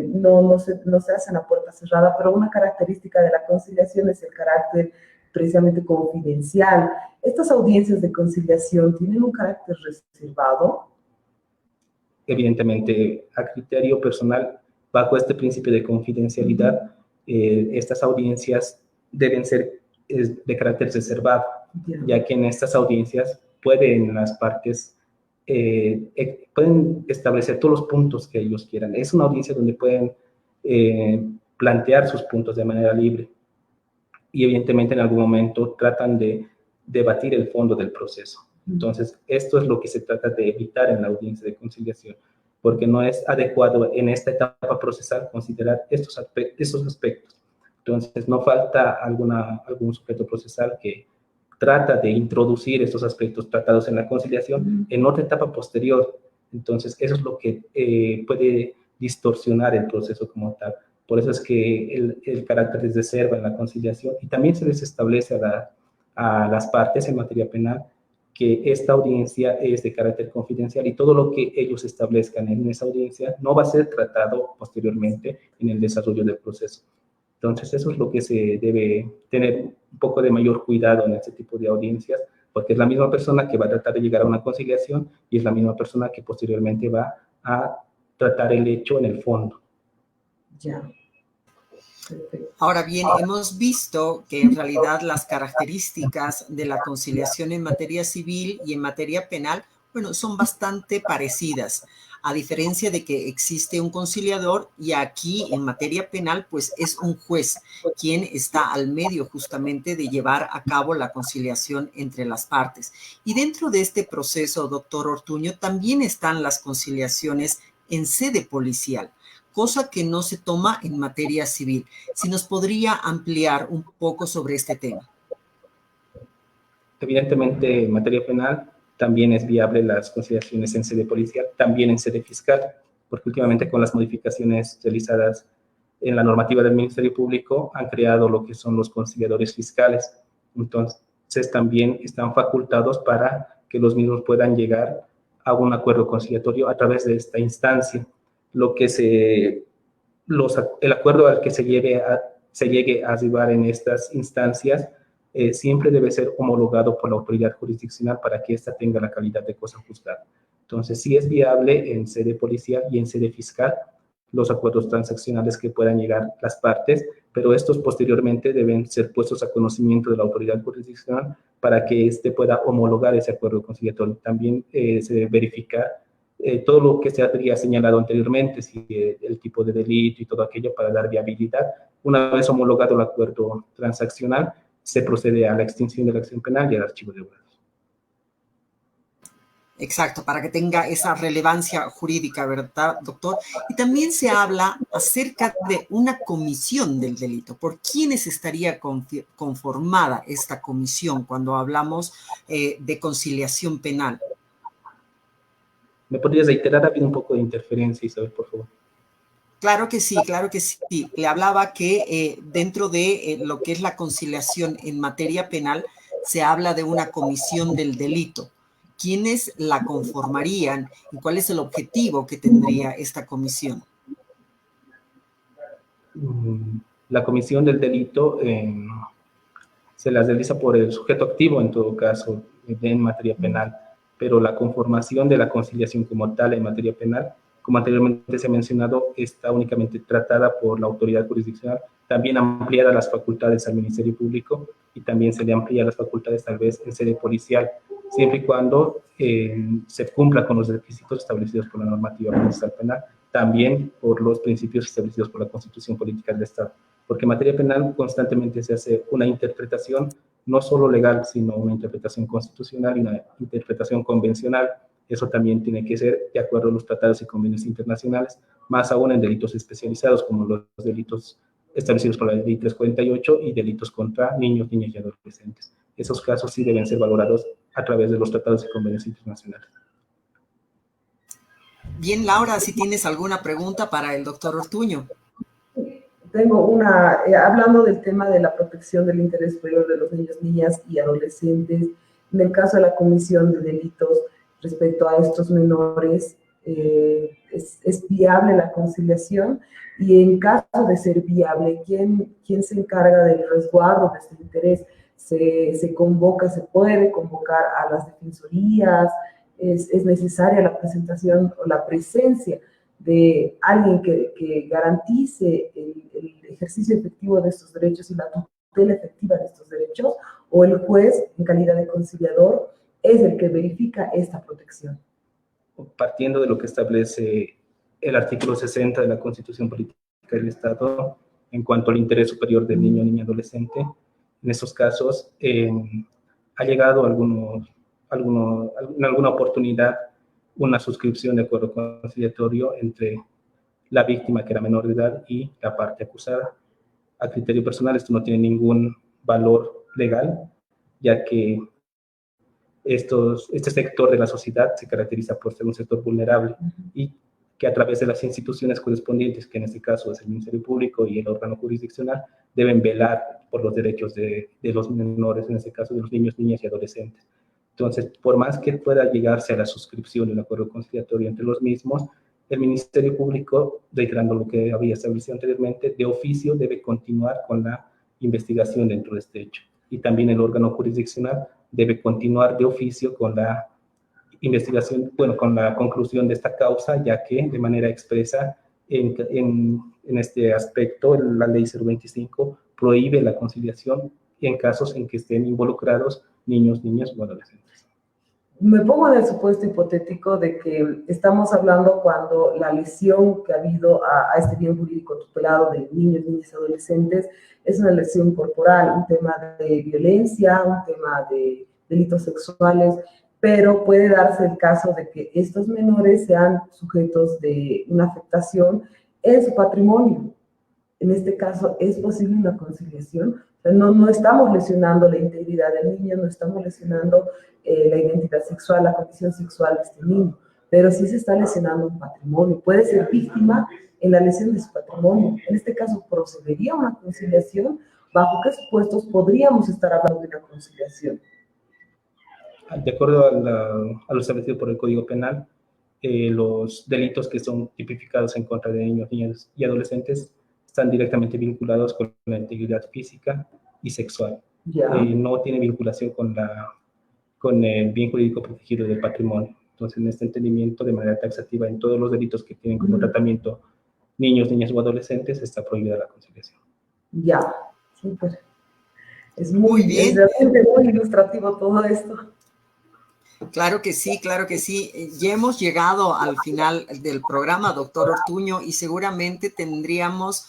no se hacen a puerta cerrada, pero una característica de la conciliación es el carácter precisamente confidencial. ¿Estas audiencias de conciliación tienen un carácter reservado? Evidentemente, a criterio personal, bajo este principio de confidencialidad, estas audiencias deben ser de carácter reservado, ya que en estas audiencias pueden las partes pueden establecer todos los puntos que ellos quieran. Es una audiencia donde pueden plantear sus puntos de manera libre y evidentemente en algún momento tratan de debatir el fondo del proceso. Entonces, esto es lo que se trata de evitar en la audiencia de conciliación, porque no es adecuado en esta etapa procesal considerar estos aspectos. Entonces, no falta algún sujeto procesal que trata de introducir estos aspectos tratados en la conciliación en otra etapa posterior. Entonces, eso es lo que puede distorsionar el proceso como tal. Por eso es que el carácter de reserva en la conciliación, y también se les establece a las partes en materia penal que esta audiencia es de carácter confidencial y todo lo que ellos establezcan en esa audiencia no va a ser tratado posteriormente en el desarrollo del proceso. Entonces, eso es lo que se debe tener un poco de mayor cuidado en este tipo de audiencias, porque es la misma persona que va a tratar de llegar a una conciliación y es la misma persona que posteriormente va a tratar el hecho en el fondo. Ya. Ahora bien, hemos visto que en realidad las características de la conciliación en materia civil y en materia penal, bueno, son bastante parecidas, a diferencia de que existe un conciliador y aquí en materia penal, pues es un juez quien está al medio justamente de llevar a cabo la conciliación entre las partes. Y dentro de este proceso, doctor Ortuño, también están las conciliaciones en sede policial, cosa que no se toma en materia civil. Si nos podría ampliar un poco sobre este tema. Evidentemente, en materia penal también es viable las conciliaciones en sede policial, también en sede fiscal, porque últimamente con las modificaciones realizadas en la normativa del Ministerio Público han creado lo que son los conciliadores fiscales. Entonces, también están facultados para que los mismos puedan llegar a un acuerdo conciliatorio a través de esta instancia. El acuerdo al que se llegue a arribar en estas instancias siempre debe ser homologado por la autoridad jurisdiccional para que ésta tenga la calidad de cosa juzgada. Entonces, sí es viable en sede policial y en sede fiscal los acuerdos transaccionales que puedan llegar las partes, pero estos posteriormente deben ser puestos a conocimiento de la autoridad jurisdiccional para que éste pueda homologar ese acuerdo conciliatorio. También se debe verificar todo lo que se habría señalado anteriormente, si el tipo de delito y todo aquello para dar viabilidad. Una vez homologado el acuerdo transaccional, se procede a la extinción de la acción penal y al archivo de obras. Exacto, para que tenga esa relevancia jurídica, ¿verdad, doctor? Y también se habla acerca de una comisión del delito. ¿Por quiénes estaría conformada esta comisión cuando hablamos de conciliación penal? ¿Me podrías reiterar? Ha habido un poco de interferencia, Isabel, por favor. Claro que sí, claro que sí. Le hablaba que dentro de lo que es la conciliación en materia penal se habla de una comisión del delito. ¿Quiénes la conformarían y cuál es el objetivo que tendría esta comisión? La comisión del delito se la realiza por el sujeto activo, en todo caso, en materia penal, pero la conformación de la conciliación como tal en materia penal, como anteriormente se ha mencionado, está únicamente tratada por la autoridad jurisdiccional, también ampliada las facultades al Ministerio Público y también se le amplía las facultades tal vez en sede policial, siempre y cuando se cumpla con los requisitos establecidos por la normativa procesal penal, también por los principios establecidos por la Constitución Política del Estado, porque en materia penal constantemente se hace una interpretación no solo legal, sino una interpretación constitucional y una interpretación convencional. Eso también tiene que ser de acuerdo a los tratados y convenios internacionales, más aún en delitos especializados como los delitos establecidos por la Ley 348 y delitos contra niños, niñas y adolescentes. Esos casos sí deben ser valorados a través de los tratados y convenios internacionales. Bien, Laura, si tienes alguna pregunta para el doctor Ortuño. tengo hablando del tema de la protección del interés superior de los niños, niñas y adolescentes, en el caso de la comisión de delitos respecto a estos menores, es viable la conciliación, y en caso de ser viable, ¿quién se encarga del resguardo de este interés? Se puede convocar a las defensorías, es necesaria la presentación o la presencia de alguien que garantice el ejercicio efectivo de estos derechos y la tutela efectiva de estos derechos, o el juez, en calidad de conciliador, es el que verifica esta protección. Partiendo de lo que establece el artículo 60 de la Constitución Política del Estado en cuanto al interés superior del niño, niña, adolescente, en estos casos ha llegado en alguna oportunidad una suscripción de acuerdo conciliatorio entre la víctima, que era menor de edad, y la parte acusada. A criterio personal, esto no tiene ningún valor legal, ya que este sector de la sociedad se caracteriza por ser un sector vulnerable y que a través de las instituciones correspondientes, que en este caso es el Ministerio Público y el órgano jurisdiccional, deben velar por los derechos de los menores, en este caso de los niños, niñas y adolescentes. Entonces, por más que pueda llegarse a la suscripción de un acuerdo conciliatorio entre los mismos, el Ministerio Público, reiterando lo que había establecido anteriormente, de oficio debe continuar con la investigación dentro de este hecho. Y también el órgano jurisdiccional debe continuar de oficio con la investigación, con la conclusión de esta causa, ya que de manera expresa en este aspecto la ley 025 prohíbe la conciliación en casos en que estén involucrados niños, niñas o adolescentes. Me pongo en el supuesto hipotético de que estamos hablando cuando la lesión que ha habido a este bien jurídico tutelado de niños, niñas y adolescentes es una lesión corporal, un tema de violencia, un tema de delitos sexuales, pero puede darse el caso de que estos menores sean sujetos de una afectación en su patrimonio. En este caso, ¿es posible una conciliación? O sea, no estamos lesionando la integridad del niño, no estamos lesionando la identidad sexual, la condición sexual de este niño, pero sí se está lesionando un patrimonio. Puede ser víctima en la lesión de su patrimonio. En este caso, ¿procedería una conciliación? ¿Bajo qué supuestos podríamos estar hablando de una conciliación? De acuerdo a lo establecido por el Código Penal, los delitos que son tipificados en contra de niños, niñas y adolescentes están directamente vinculados con la integridad física y sexual. No tiene vinculación con el bien jurídico protegido del patrimonio. Entonces, en este entendimiento, de manera taxativa, en todos los delitos que tienen como tratamiento niños, niñas o adolescentes, está prohibida la conciliación. Ya, súper. Es muy bien. Es realmente muy ilustrativo todo esto. Claro que sí, claro que sí. Ya hemos llegado al final del programa, doctor Ortuño, y seguramente tendríamos,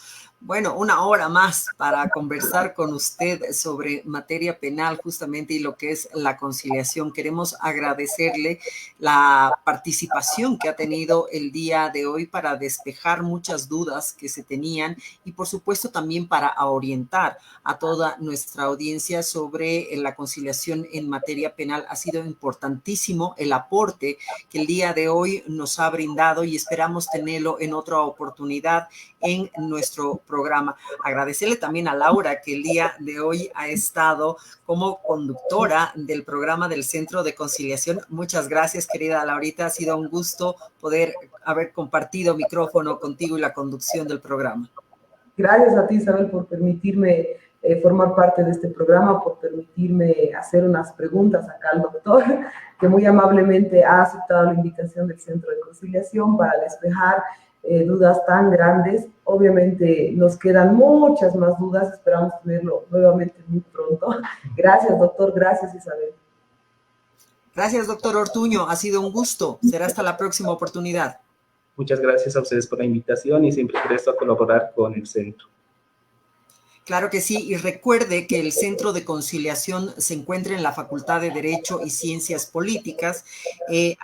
una hora más para conversar con usted sobre materia penal justamente y lo que es la conciliación. Queremos agradecerle la participación que ha tenido el día de hoy para despejar muchas dudas que se tenían y por supuesto también para orientar a toda nuestra audiencia sobre la conciliación en materia penal. Ha sido importantísimo el aporte que el día de hoy nos ha brindado y esperamos tenerlo en otra oportunidad en nuestro programa. Agradecerle también a Laura, que el día de hoy ha estado como conductora del programa del Centro de Conciliación. Muchas gracias, querida Laurita. Ha sido un gusto poder haber compartido micrófono contigo y la conducción del programa. Gracias a ti, Isabel, por permitirme formar parte de este programa, por permitirme hacer unas preguntas acá al doctor, que muy amablemente ha aceptado la invitación del Centro de Conciliación para despejar dudas tan grandes. Obviamente nos quedan muchas más dudas, esperamos tenerlo nuevamente muy pronto. Gracias, doctor, gracias, Isabel. Gracias, doctor Ortuño, ha sido un gusto. Será hasta la próxima oportunidad. Muchas gracias a ustedes por la invitación y siempre presto a colaborar con el centro. Claro que sí, y recuerde que el Centro de Conciliación se encuentra en la Facultad de Derecho y Ciencias Políticas,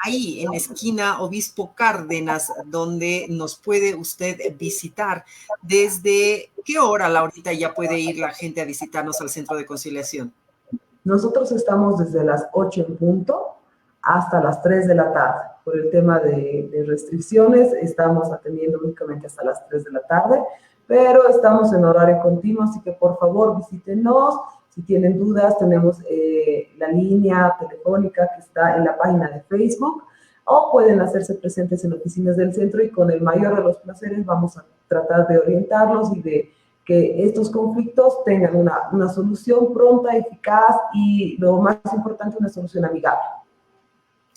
ahí en esquina Obispo Cárdenas, donde nos puede usted visitar. ¿Desde qué hora, Laurita, ya puede ir la gente a visitarnos al Centro de Conciliación? Nosotros estamos desde las 8 en punto hasta las 3 de la tarde. Por el tema de restricciones, estamos atendiendo únicamente hasta las 3 de la tarde, pero estamos en horario continuo, así que por favor visítenos. Si tienen dudas, tenemos la línea telefónica que está en la página de Facebook, o pueden hacerse presentes en oficinas del centro y con el mayor de los placeres vamos a tratar de orientarlos y de que estos conflictos tengan una solución pronta, eficaz y, lo más importante, una solución amigable.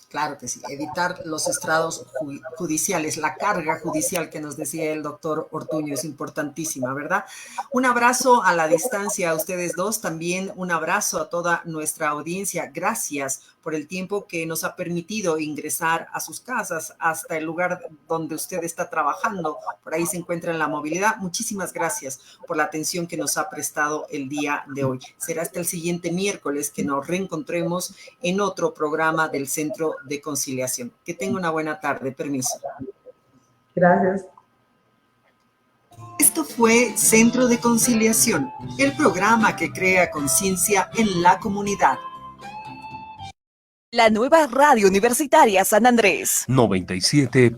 Claro que sí, evitar los estrados judiciales, la carga judicial que nos decía el doctor Ortuño es importantísima, ¿verdad? Un abrazo a la distancia a ustedes dos, también un abrazo a toda nuestra audiencia. Gracias por el tiempo que nos ha permitido ingresar a sus casas, hasta el lugar donde usted está trabajando. Por ahí se encuentra en la movilidad. Muchísimas gracias por la atención que nos ha prestado el día de hoy. Será hasta el siguiente miércoles que nos reencontremos en otro programa del Centro de Conciliación. Que tenga una buena tarde. Permiso. Gracias. Esto fue Centro de Conciliación, el programa que crea conciencia en la comunidad. La nueva radio universitaria San Andrés. 97.